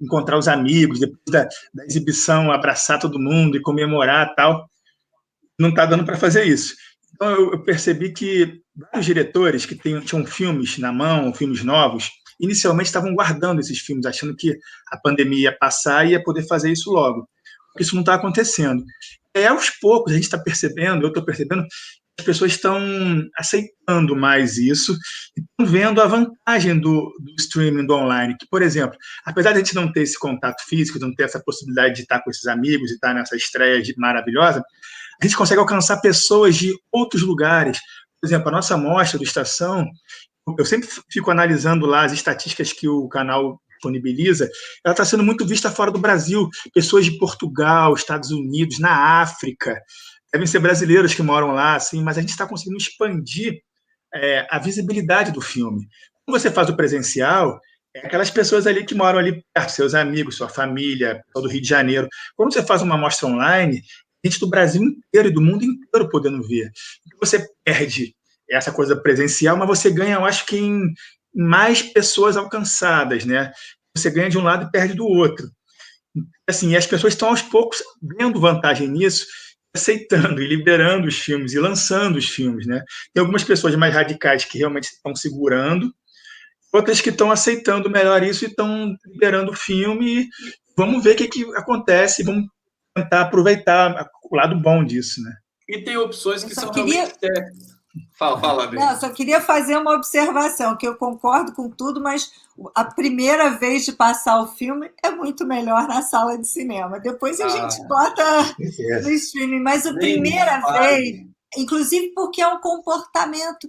encontrar os amigos, depois da exibição, abraçar todo mundo e comemorar tal. Não está dando para fazer isso. Então, eu percebi que vários diretores que tinham filmes na mão, filmes novos, inicialmente estavam guardando esses filmes, achando que a pandemia ia passar e ia poder fazer isso logo. Isso não está acontecendo. Aos poucos, a gente está percebendo, eu estou percebendo, que as pessoas estão aceitando mais isso e estão vendo a vantagem do streaming, do online, que, por exemplo, apesar de a gente não ter esse contato físico, não ter essa possibilidade de estar com esses amigos e estar nessa estreia maravilhosa, a gente consegue alcançar pessoas de outros lugares. Por exemplo, a nossa mostra do Estação, eu sempre fico analisando lá as estatísticas que o canal disponibiliza, ela está sendo muito vista fora do Brasil, pessoas de Portugal, Estados Unidos, na África, devem ser brasileiros que moram lá, assim, mas a gente está conseguindo expandir a visibilidade do filme. Quando você faz o presencial, aquelas pessoas ali que moram ali perto, seus amigos, sua família, todo o Rio de Janeiro. Quando você faz uma mostra online, gente do Brasil inteiro e do mundo inteiro podendo ver. Você perde essa coisa presencial, mas você ganha, eu acho que em mais pessoas alcançadas, né? Você ganha de um lado e perde do outro. Assim, as pessoas estão aos poucos vendo vantagem nisso, aceitando e liberando os filmes e lançando os filmes, né? Tem algumas pessoas mais radicais que realmente estão segurando, outras que estão aceitando melhor isso e estão liberando o filme. Vamos ver o que acontece, vamos tentar aproveitar o lado bom disso, né? E tem opções que são realmente técnicas. Fala, Adri. Não, só queria fazer uma observação, que eu concordo com tudo, mas a primeira vez de passar o filme é muito melhor na sala de cinema. Depois a gente bota no streaming, mas a primeira vez, inclusive porque é um comportamento,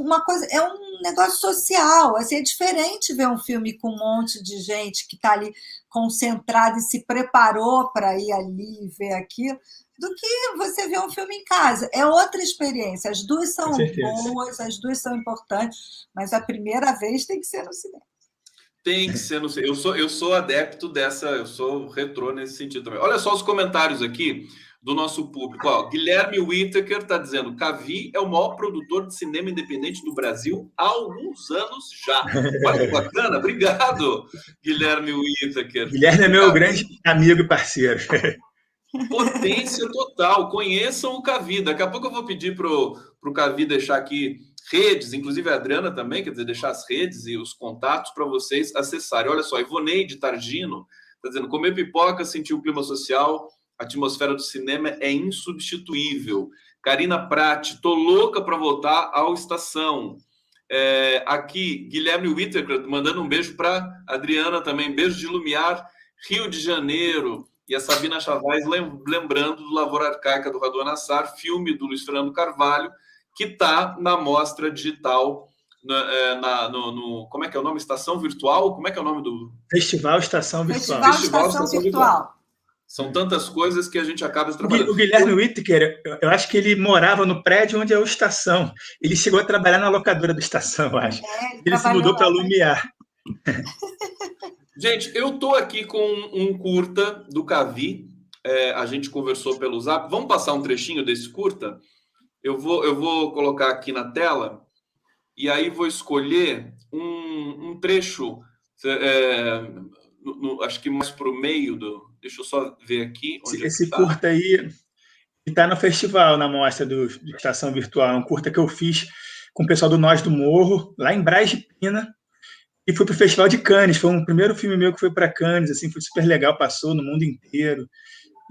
uma coisa, é um negócio social. Assim, é diferente ver um filme com um monte de gente que está ali concentrada e se preparou para ir ali e ver aquilo, do que você ver um filme em casa. É outra experiência. As duas são boas, as duas são importantes, mas a primeira vez tem que ser no cinema. Tem que ser no cinema. Eu sou adepto dessa, eu sou retrô nesse sentido também. Olha só os comentários aqui do nosso público. Ó, Guilherme Whittaker está dizendo: Cavi é o maior produtor de cinema independente do Brasil há alguns anos já. Olha que bacana. Obrigado, Guilherme Whittaker. Guilherme é meu grande amigo e parceiro. Potência total. Conheçam o Cavi. Daqui a pouco eu vou pedir para o Cavi deixar aqui redes, inclusive a Adriana também, quer dizer, deixar as redes e os contatos para vocês acessarem. Olha só, Ivoneide Targino está dizendo: comer pipoca, sentir o clima social, a atmosfera do cinema é insubstituível. Karina Prati, tô louca para voltar ao Estação. Aqui, Guilherme Whittaker mandando um beijo para Adriana também, beijo de Lumiar, Rio de Janeiro. E a Sabina Chavaz lembrando do Lavoura Arcaica do Radu Nassar, filme do Luiz Fernando Carvalho, que está na mostra digital, como é que é o nome? Estação Virtual? Como é que é o nome do... Festival Estação Virtual. Festival Estação Virtual. São tantas coisas que a gente acaba trabalhando. O Guilherme Whittaker, eu acho que ele morava no prédio onde é o Estação. Ele chegou a trabalhar na locadora do Estação, eu acho. Ele se mudou para Lumiar. Gente, eu estou aqui com um curta do Cavi. A gente conversou pelo Zap. Vamos passar um trechinho desse curta? Eu vou colocar aqui na tela e aí vou escolher um trecho, acho que mais para o meio do... Deixa eu só ver aqui. Onde esse curta aí está no festival, na mostra do Estação Virtual. É um curta que eu fiz com o pessoal do Nós do Morro, lá em Braz de Pina, e fui para o Festival de Cannes. Foi um primeiro filme meu que foi para Cannes, assim, foi super legal, passou no mundo inteiro,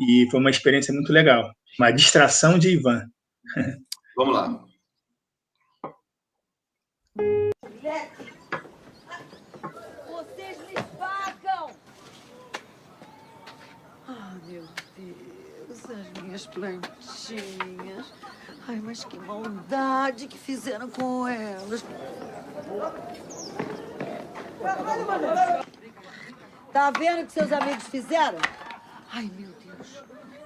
e foi uma experiência muito legal. Uma distração de Ivan. Vamos lá. Vocês me pagam! Ah, meu Deus, as minhas plantinhas. Ai, mas que maldade que fizeram com elas. Tá vendo o que seus amigos fizeram? Ai, meu Deus.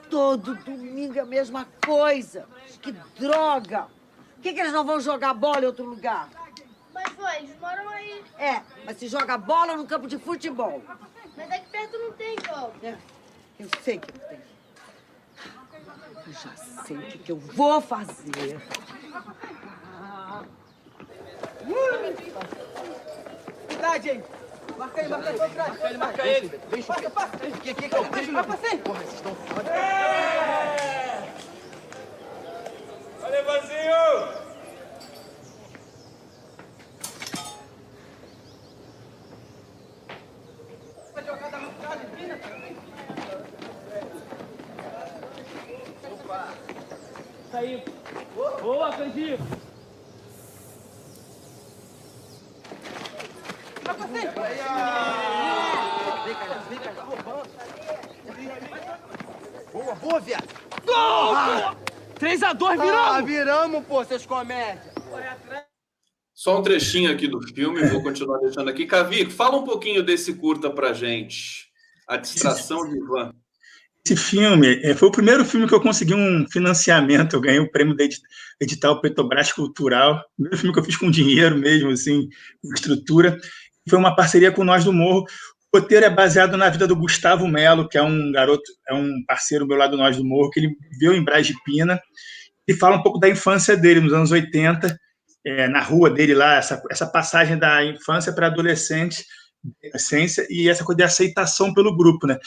Todo domingo é a mesma coisa. Que droga. Por que eles não vão jogar bola em outro lugar? Mas, vó, eles moram aí. Mas se joga bola no campo de futebol. Mas aqui perto não tem, vó. Eu sei que não tem. Eu já sei o que eu vou fazer. Cuidado, hein? Marca aí, marca ele. Marca ele. Passa, passa. Que é o bicho? Passa aí. Porra, vocês estão foda. Olha, vazio! Vai jogar da mancada, vira. Opa. Saiu. Boa, Cantinho. Boa, viado. Gol! 3-2, viramos! Viramos, pô, seus comédias. Só um trechinho aqui do filme, vou continuar deixando aqui. Cavi, fala um pouquinho desse curta pra gente. A Distração de Ivan. Esse filme foi o primeiro filme que eu consegui um financiamento. Eu ganhei o prêmio da edital Petrobras Cultural. O primeiro filme que eu fiz com dinheiro mesmo, assim, com estrutura. Foi uma parceria com Nós do Morro. O roteiro é baseado na vida do Gustavo Melo, que é um garoto, é um parceiro meu lá do Nós do Morro, que ele viveu em Braz de Pina, e fala um pouco da infância dele, nos anos 80, na rua dele lá, essa passagem da infância para adolescência, e essa coisa de aceitação pelo grupo, né?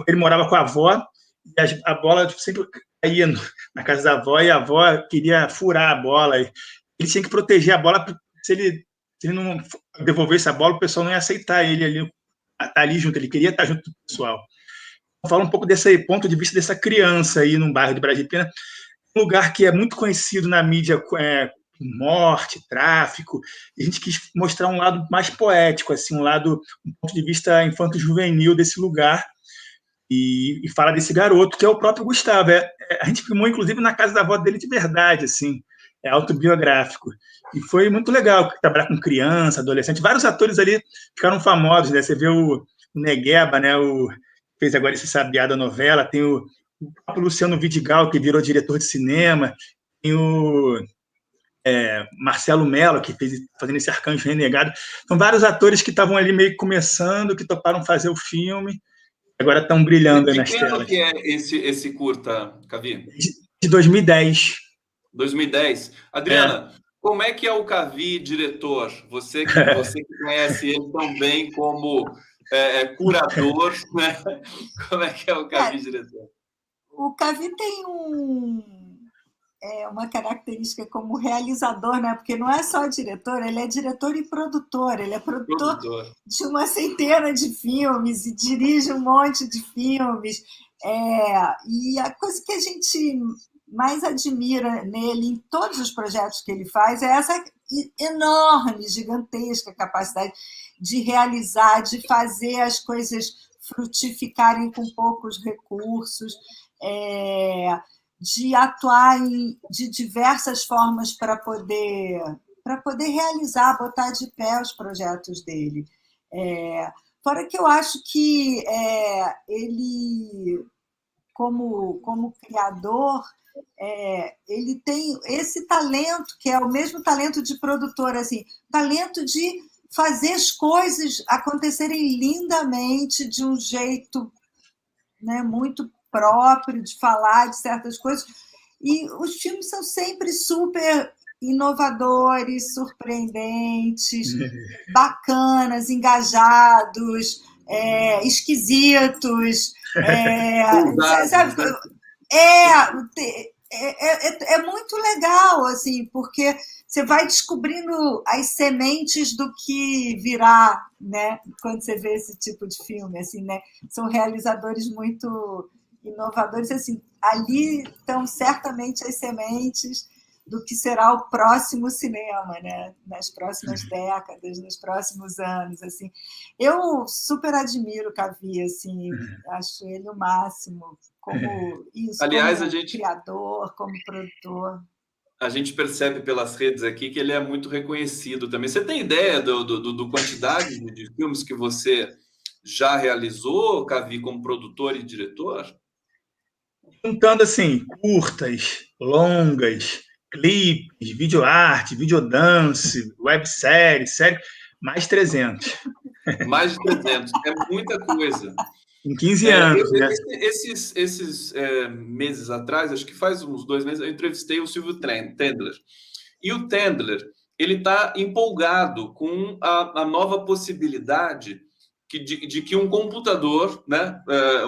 Ele morava com a avó, e a bola sempre caía na casa da avó, e a avó queria furar a bola, e ele tinha que proteger a bola, se ele não devolvesse a bola, o pessoal não ia aceitar ele ali, estar ali junto, ele queria estar junto do pessoal. Fala um pouco desse ponto de vista dessa criança aí no bairro de Braz de Pina, um lugar que é muito conhecido na mídia com morte, tráfico, e a gente quis mostrar um lado mais poético, assim, um ponto de vista infanto-juvenil desse lugar, e fala desse garoto, que é o próprio Gustavo. A gente filmou, inclusive, na casa da avó dele de verdade, assim, é autobiográfico. E foi muito legal trabalhar com criança, adolescente. Vários atores ali ficaram famosos, né? Você vê o Negueba, né? Fez agora esse Sabiá da novela. Tem o próprio Luciano Vidigal, que virou diretor de cinema. Tem o Marcelo Mello, que fazendo esse Arcanjo Renegado. São vários atores que estavam ali meio começando, que toparam fazer o filme. Agora estão brilhando aí nas telas. Que é esse curta, Cavi? De 2010. 2010. Adriana, como é que é o Cavi diretor? Você que conhece ele tão bem como curador, né? Como é que é o Cavi diretor? O Cavi tem uma característica como realizador, né? Porque não é só diretor, ele é diretor e produtor. Ele é produtor de uma centena de filmes e dirige um monte de filmes. E a coisa que a gente mais admira nele, em todos os projetos que ele faz, é essa enorme, gigantesca capacidade de realizar, de fazer as coisas frutificarem com poucos recursos, de atuar de diversas formas para poder realizar, botar de pé os projetos dele. Fora que eu acho que ele, como criador, ele tem esse talento, que é o mesmo talento de produtor, assim, talento de fazer as coisas acontecerem lindamente, de um jeito, né, muito próprio, de falar de certas coisas. E os filmes são sempre super inovadores, surpreendentes, bacanas, engajados, esquisitos. Sabe? É muito legal, assim, porque você vai descobrindo as sementes do que virá, né? Quando você vê esse tipo de filme, assim, né? São realizadores muito inovadores, assim, ali estão certamente as sementes do que será o próximo cinema, né? Nas próximas décadas, nos próximos anos, assim. Eu super admiro o Cavi, assim, acho ele o máximo, como isso, aliás, como criador, como produtor. A gente percebe pelas redes aqui que ele é muito reconhecido também. Você tem ideia do quantidade de filmes que você já realizou, Cavi, como produtor e diretor? Juntando, assim, curtas, longas, clipes, videoarte, videodance, websérie, série, mais 300. Mais de 300. É muita coisa. Em 15 anos, né? Esses meses atrás, acho que faz uns 2 meses, eu entrevistei o Silvio Tendler. E o Tendler, ele está empolgado com a nova possibilidade de que um computador, né,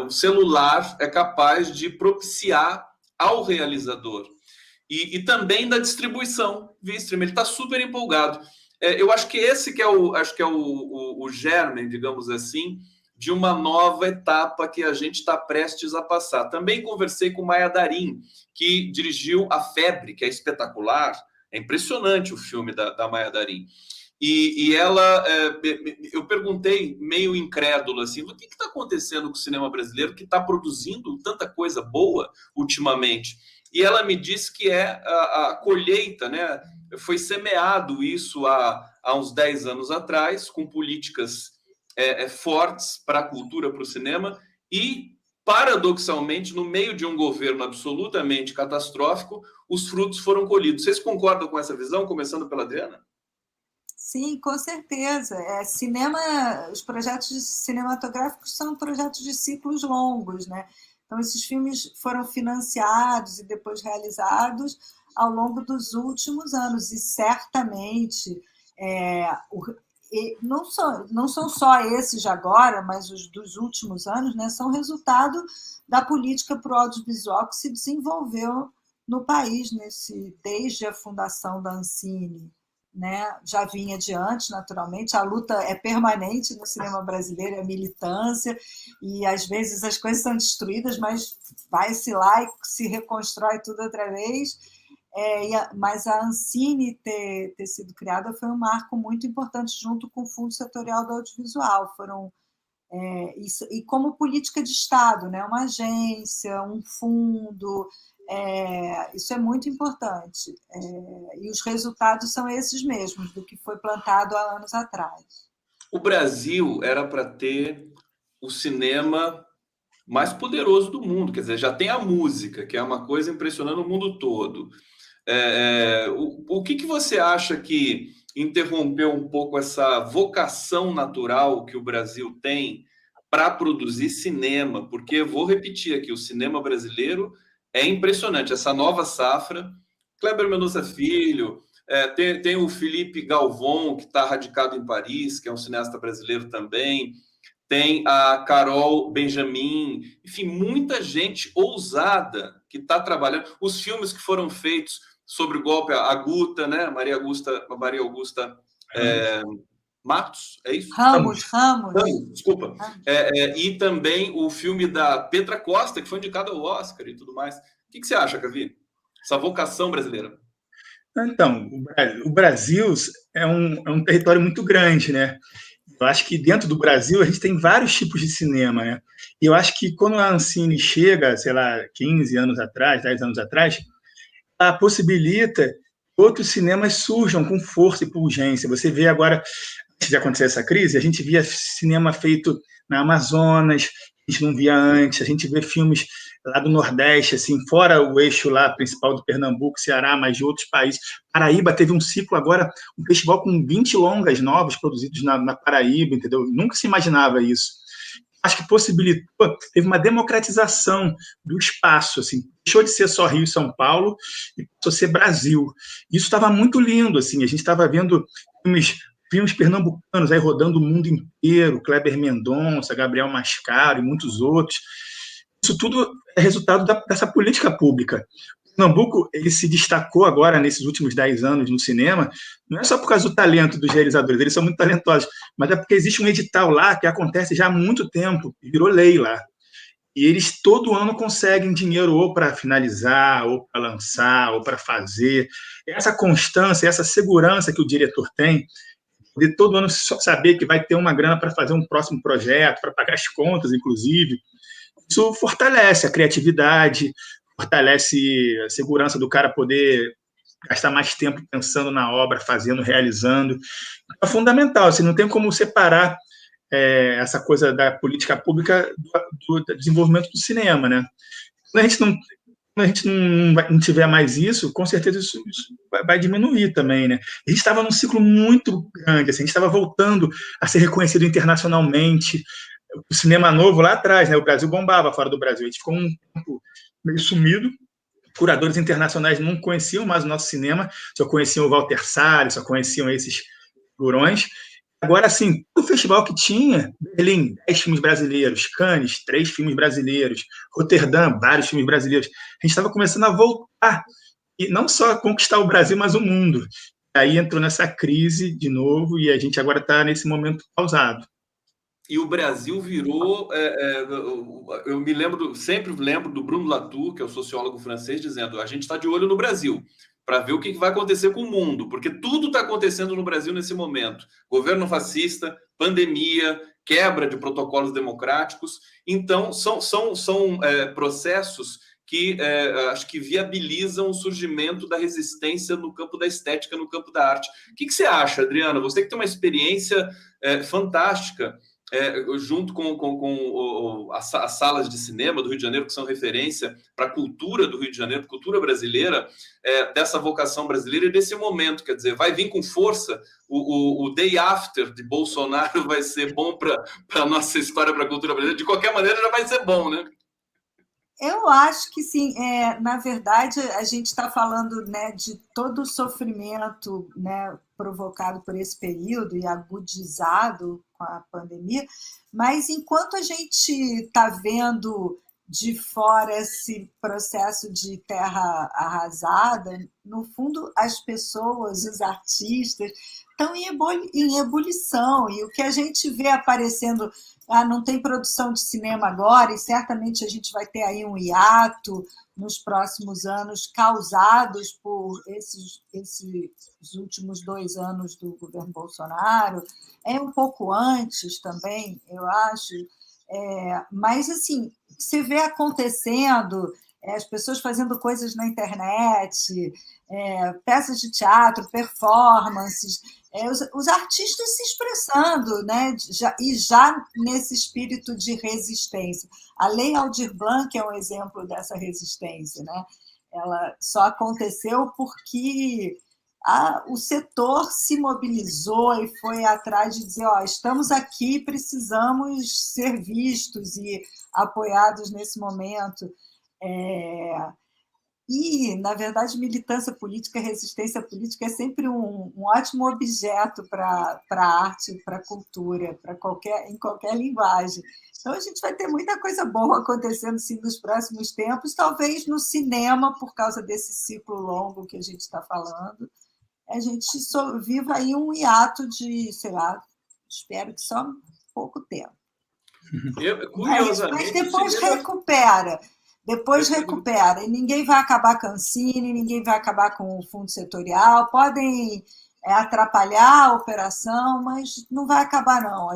um celular, é capaz de propiciar ao realizador. E também da distribuição via streaming. Ele está super empolgado. Eu acho que esse que é o germe, digamos assim, de uma nova etapa que a gente está prestes a passar. Também conversei com Maia Darim, que dirigiu A Febre, que é espetacular. É impressionante o filme da Maia Darim. E ela, eu perguntei meio incrédulo assim, o que está acontecendo com o cinema brasileiro que está produzindo tanta coisa boa ultimamente? E ela me disse que a colheita, né? Foi semeado isso há uns 10 anos atrás, com políticas fortes para a cultura, para o cinema, e, paradoxalmente, no meio de um governo absolutamente catastrófico, os frutos foram colhidos. Vocês concordam com essa visão, começando pela Adriana? Sim, com certeza. Os projetos cinematográficos são projetos de ciclos longos, né? Então, esses filmes foram financiados e depois realizados ao longo dos últimos anos, e certamente não são só esses de agora, mas os dos últimos anos, né, são resultado da política para o audiovisual que se desenvolveu no país desde a fundação da Ancine. Né? Já vinha de antes, naturalmente, a luta é permanente no cinema brasileiro, a militância, e às vezes as coisas são destruídas, mas vai-se lá e se reconstrói tudo outra vez. Mas a Ancine ter sido criada foi um marco muito importante, junto com o Fundo Setorial do Audiovisual. E como política de Estado, né? Uma agência, um fundo, isso é muito importante. E os resultados são esses mesmos, do que foi plantado há anos atrás. O Brasil era para ter o cinema mais poderoso do mundo, quer dizer, já tem a música, que é uma coisa impressionante no mundo todo. O que você acha que interrompeu um pouco essa vocação natural que o Brasil tem para produzir cinema? Porque, vou repetir aqui, o cinema brasileiro é impressionante. Essa nova safra, Kleber Mendonça Filho, tem o Felipe Galvão, que está radicado em Paris, que é um cineasta brasileiro também. tem a Carol Benjamin, enfim, muita gente ousada que está trabalhando. Os filmes que foram feitos sobre o golpe, a Guta, né? Maria Augusta Matos, é isso? Ramos. Desculpa. E também o filme da Petra Costa, que foi indicado ao Oscar e tudo mais. O que você acha, Cavi? Essa vocação brasileira? Então, o Brasil é um território muito grande, né? Eu acho que dentro do Brasil a gente tem vários tipos de cinema, né? E eu acho que quando a Ancine chega, sei lá, 15 anos atrás, 10 anos atrás, ela possibilita que outros cinemas surjam com força e urgência. Você vê agora, antes de acontecer essa crise, a gente via cinema feito na Amazonas, a gente não via antes, a gente vê filmes lá do Nordeste, assim, fora o eixo lá principal do Pernambuco, Ceará, mas de outros países. Paraíba teve um ciclo agora, um festival com 20 longas novos produzidos na Paraíba, entendeu? Nunca se imaginava isso. Acho que possibilitou, teve uma democratização do espaço, assim, deixou de ser só Rio e São Paulo e passou a ser Brasil. Isso estava muito lindo, assim, a gente estava vendo filmes pernambucanos aí rodando o mundo inteiro, Kleber Mendonça, Gabriel Mascaro e muitos outros. Isso tudo é resultado dessa política pública. O Pernambuco, ele se destacou agora, nesses últimos 10 anos no cinema, não é só por causa do talento dos realizadores, eles são muito talentosos, mas é porque existe um edital lá que acontece já há muito tempo, virou lei lá. E eles todo ano conseguem dinheiro ou para finalizar, ou para lançar, ou para fazer. Essa constância, essa segurança que o diretor tem, de todo ano saber que vai ter uma grana para fazer um próximo projeto, para pagar as contas, inclusive, isso fortalece a criatividade, fortalece a segurança do cara poder gastar mais tempo pensando na obra, fazendo, realizando. É fundamental, assim, não tem como separar essa coisa da política pública do desenvolvimento do cinema, né? Quando a gente não tiver mais isso, com certeza isso vai diminuir também, né? A gente estava num ciclo muito grande, assim, a gente estava voltando a ser reconhecido internacionalmente. O cinema novo lá atrás, né? O Brasil bombava fora do Brasil. A gente ficou um tempo meio sumido. Curadores internacionais não conheciam mais o nosso cinema, só conheciam o Walter Salles, só conheciam esses figurões. Agora, assim, o festival que tinha, Berlim, 10 filmes brasileiros, Cannes, 3 filmes brasileiros, Roterdã, vários filmes brasileiros. A gente estava começando a voltar, e não só a conquistar o Brasil, mas o mundo. Aí entrou nessa crise de novo e a gente agora está nesse momento pausado. E o Brasil virou... eu sempre lembro do Bruno Latour, que é o sociólogo francês, dizendo: a gente está de olho no Brasil para ver o que vai acontecer com o mundo, porque tudo está acontecendo no Brasil nesse momento. Governo fascista, pandemia, quebra de protocolos democráticos. Então, são processos que acho que viabilizam o surgimento da resistência no campo da estética, no campo da arte. O que você acha, Adriana? Você que tem uma experiência fantástica, junto com as salas de cinema do Rio de Janeiro, que são referência para a cultura do Rio de Janeiro, cultura brasileira, dessa vocação brasileira e desse momento, quer dizer, vai vir com força, o day after de Bolsonaro vai ser bom para a nossa história, para a cultura brasileira, de qualquer maneira já vai ser bom, né? Eu acho que sim. Na verdade, a gente está falando, né, de todo o sofrimento, né, provocado por esse período e agudizado com a pandemia, mas enquanto a gente está vendo de fora esse processo de terra arrasada, no fundo, as pessoas, os artistas, estão em ebulição, e o que a gente vê aparecendo... não tem produção de cinema agora, e certamente a gente vai ter aí um hiato nos próximos anos, causados por esses últimos 2 anos do governo Bolsonaro, um pouco antes também, eu acho, mas, assim, você vê acontecendo, as pessoas fazendo coisas na internet, peças de teatro, performances, os artistas se expressando, né? Já nesse espírito de resistência. A Lei Aldir Blanc é um exemplo dessa resistência, né? Ela só aconteceu porque o setor se mobilizou e foi atrás de dizer: estamos aqui, precisamos ser vistos e apoiados nesse momento. E, na verdade, militância política, resistência política é sempre um ótimo objeto para a arte, para a cultura, em qualquer linguagem. Então, a gente vai ter muita coisa boa acontecendo sim, nos próximos tempos, talvez no cinema, por causa desse ciclo longo que a gente está falando. A gente viva aí um hiato de, sei lá, espero que só pouco tempo. Curiosamente, mas depois recupera. Depois recupera. E ninguém vai acabar com a Ancine, ninguém vai acabar com o fundo setorial. Podem atrapalhar a operação, mas não vai acabar, não.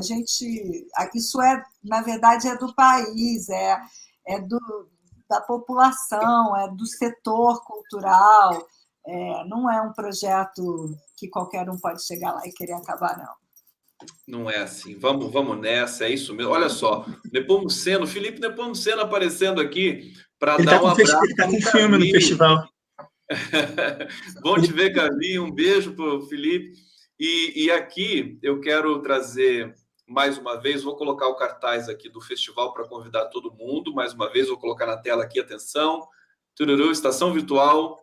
Isso, na verdade, é do país, da população, é do setor cultural. Não é um projeto que qualquer um pode chegar lá e querer acabar, não. Não é assim. Vamos nessa, é isso mesmo. Olha só, Nepomuceno, Felipe Nepomuceno aparecendo aqui para dar um abraço. Ele está com filme no festival. Bom te ver, Cavi. Um beijo para o Felipe. E aqui eu quero trazer mais uma vez, vou colocar o cartaz aqui do festival para convidar todo mundo. Mais uma vez, vou colocar na tela aqui, atenção. Tururu, estação virtual.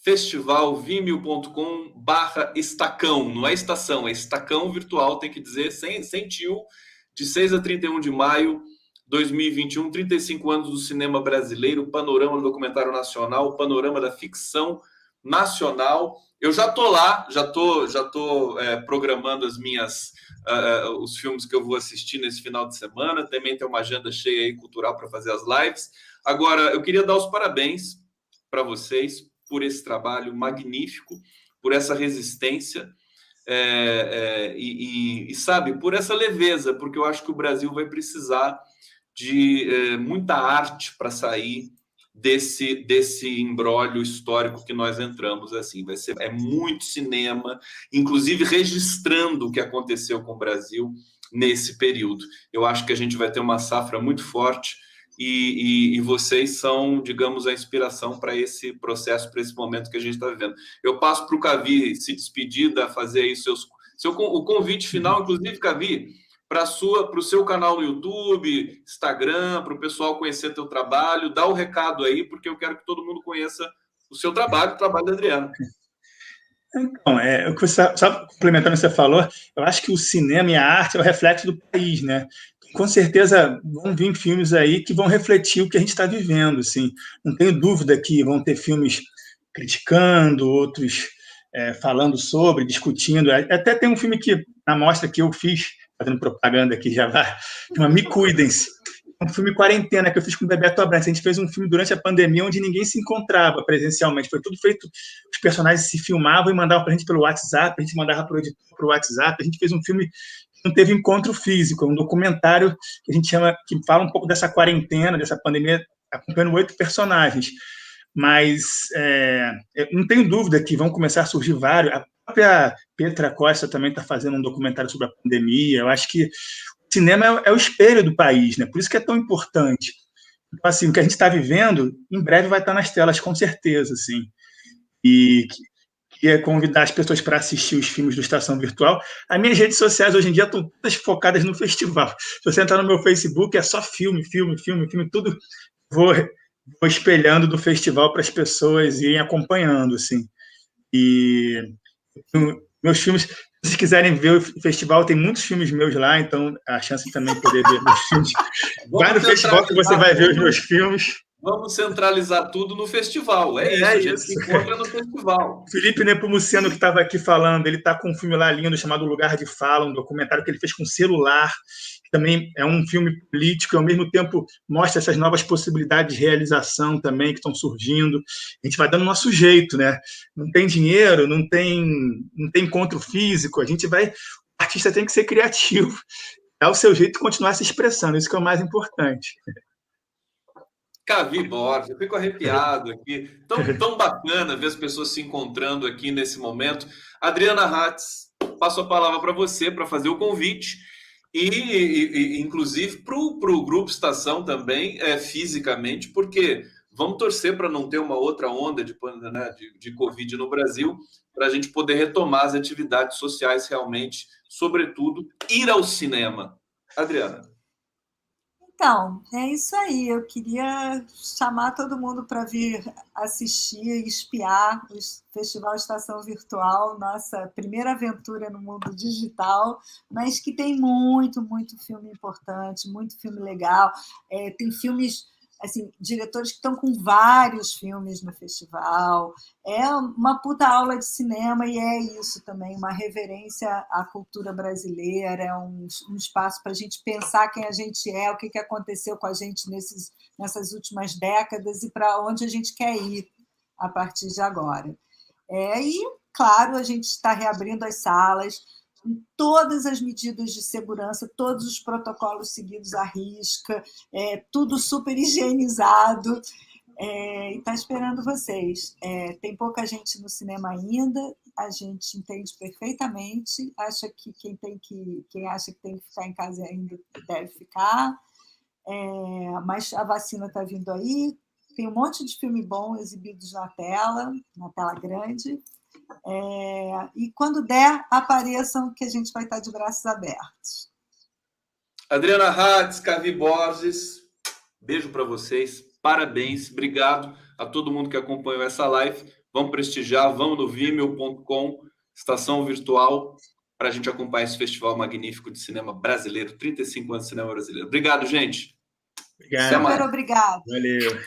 festivalvimeo.com/estacão, não é estação, é estacão virtual, tem que dizer, sem tio, de 6 a 31 de maio 2021, 35 anos do cinema brasileiro, panorama do documentário nacional, panorama da ficção nacional. Eu já tô lá, já tô programando os filmes que eu vou assistir nesse final de semana, também tem uma agenda cheia aí cultural para fazer as lives. Agora, eu queria dar os parabéns para vocês por esse trabalho magnífico, por essa resistência e sabe, por essa leveza, porque eu acho que o Brasil vai precisar de muita arte para sair desse imbróglio histórico que nós entramos. Assim, é muito cinema, inclusive registrando o que aconteceu com o Brasil nesse período. Eu acho que a gente vai ter uma safra muito forte. E vocês são, digamos, a inspiração para esse processo, para esse momento que a gente está vivendo. Eu passo para o Cavi se despedir, fazer aí o convite final, inclusive, Cavi, para o seu canal no YouTube, Instagram, para o pessoal conhecer teu trabalho. Dá o recado aí, porque eu quero que todo mundo conheça o seu trabalho, o trabalho da Adriana. Então, só complementando o que você falou, eu acho que o cinema e a arte é o reflexo do país, né? Com certeza vão vir filmes aí que vão refletir o que a gente está vivendo, assim. Não tenho dúvida que vão ter filmes criticando, outros falando sobre, discutindo. Até tem um filme que, na mostra que eu fiz, fazendo propaganda aqui, já vai, chama Me Cuidem-se. Um filme quarentena que eu fiz com o Bebeto Abrantes. A gente fez um filme durante a pandemia onde ninguém se encontrava presencialmente. Foi tudo feito, os personagens se filmavam e mandavam para a gente pelo WhatsApp, a gente mandava para o editor pelo WhatsApp. A gente fez um filme que não teve encontro físico, um documentário que a gente chama, que fala um pouco dessa quarentena, dessa pandemia, acompanhando 8 personagens. Mas não tenho dúvida que vão começar a surgir vários. A própria Petra Costa também está fazendo um documentário sobre a pandemia. Eu acho que o cinema é o espelho do país, né? Por isso que é tão importante. Então, assim, o que a gente está vivendo, em breve vai estar nas telas, com certeza, assim. E queria convidar as pessoas para assistir os filmes do Estação Virtual. As minhas redes sociais, hoje em dia, estão todas focadas no festival. Se você entrar no meu Facebook, é só filme, tudo. Vou espelhando do festival para as pessoas irem acompanhando, assim. E meus filmes... Se vocês quiserem ver o festival, tem muitos filmes meus lá, então a chance de também poder ver meus filmes. Vai no festival que você vai ver os meus filmes. Vamos centralizar tudo no festival. A gente se encontra no festival. Felipe Nepomuceno, que estava aqui falando, ele está com um filme lá lindo chamado Lugar de Fala, um documentário que ele fez com celular, que também é um filme político e, ao mesmo tempo, mostra essas novas possibilidades de realização também que estão surgindo. A gente vai dando o nosso jeito, né? Não tem dinheiro, não tem encontro físico, o artista tem que ser criativo, dar o seu jeito e continuar se expressando, isso que é o mais importante. Cavi Borges, eu fico arrepiado aqui. Tão bacana ver as pessoas se encontrando aqui nesse momento. Adriana Hatz, passo a palavra para você para fazer o convite e inclusive, para o Grupo Estação também, fisicamente, porque vamos torcer para não ter uma outra onda de Covid no Brasil, para a gente poder retomar as atividades sociais realmente, sobretudo, ir ao cinema. Adriana. Então, é isso aí. Eu queria chamar todo mundo para vir assistir e espiar o Festival Estação Virtual, nossa primeira aventura no mundo digital, mas que tem muito, muito filme importante, muito filme legal. Tem filmes, assim, diretores que estão com vários filmes no festival. É uma puta aula de cinema e é isso também, uma reverência à cultura brasileira, é um espaço para a gente pensar quem a gente é, o que aconteceu com a gente nessas últimas décadas e para onde a gente quer ir a partir de agora. E, claro, a gente está reabrindo as salas, com todas as medidas de segurança, todos os protocolos seguidos à risca, tudo super higienizado, e está esperando vocês. Tem pouca gente no cinema ainda, a gente entende perfeitamente, acha que quem acha que tem que ficar em casa ainda deve ficar, mas a vacina está vindo aí, tem um monte de filme bom exibidos na tela grande, e quando der, apareçam que a gente vai estar de braços abertos. Adriana Hatz, Cavi Borges, beijo para vocês, parabéns, obrigado a todo mundo que acompanhou essa live. Vamos prestigiar, vamos no vimeo.com, Estação Virtual, para a gente acompanhar esse festival magnífico de cinema brasileiro, 35 anos de cinema brasileiro. Obrigado, gente. Obrigado. Super obrigado. Valeu.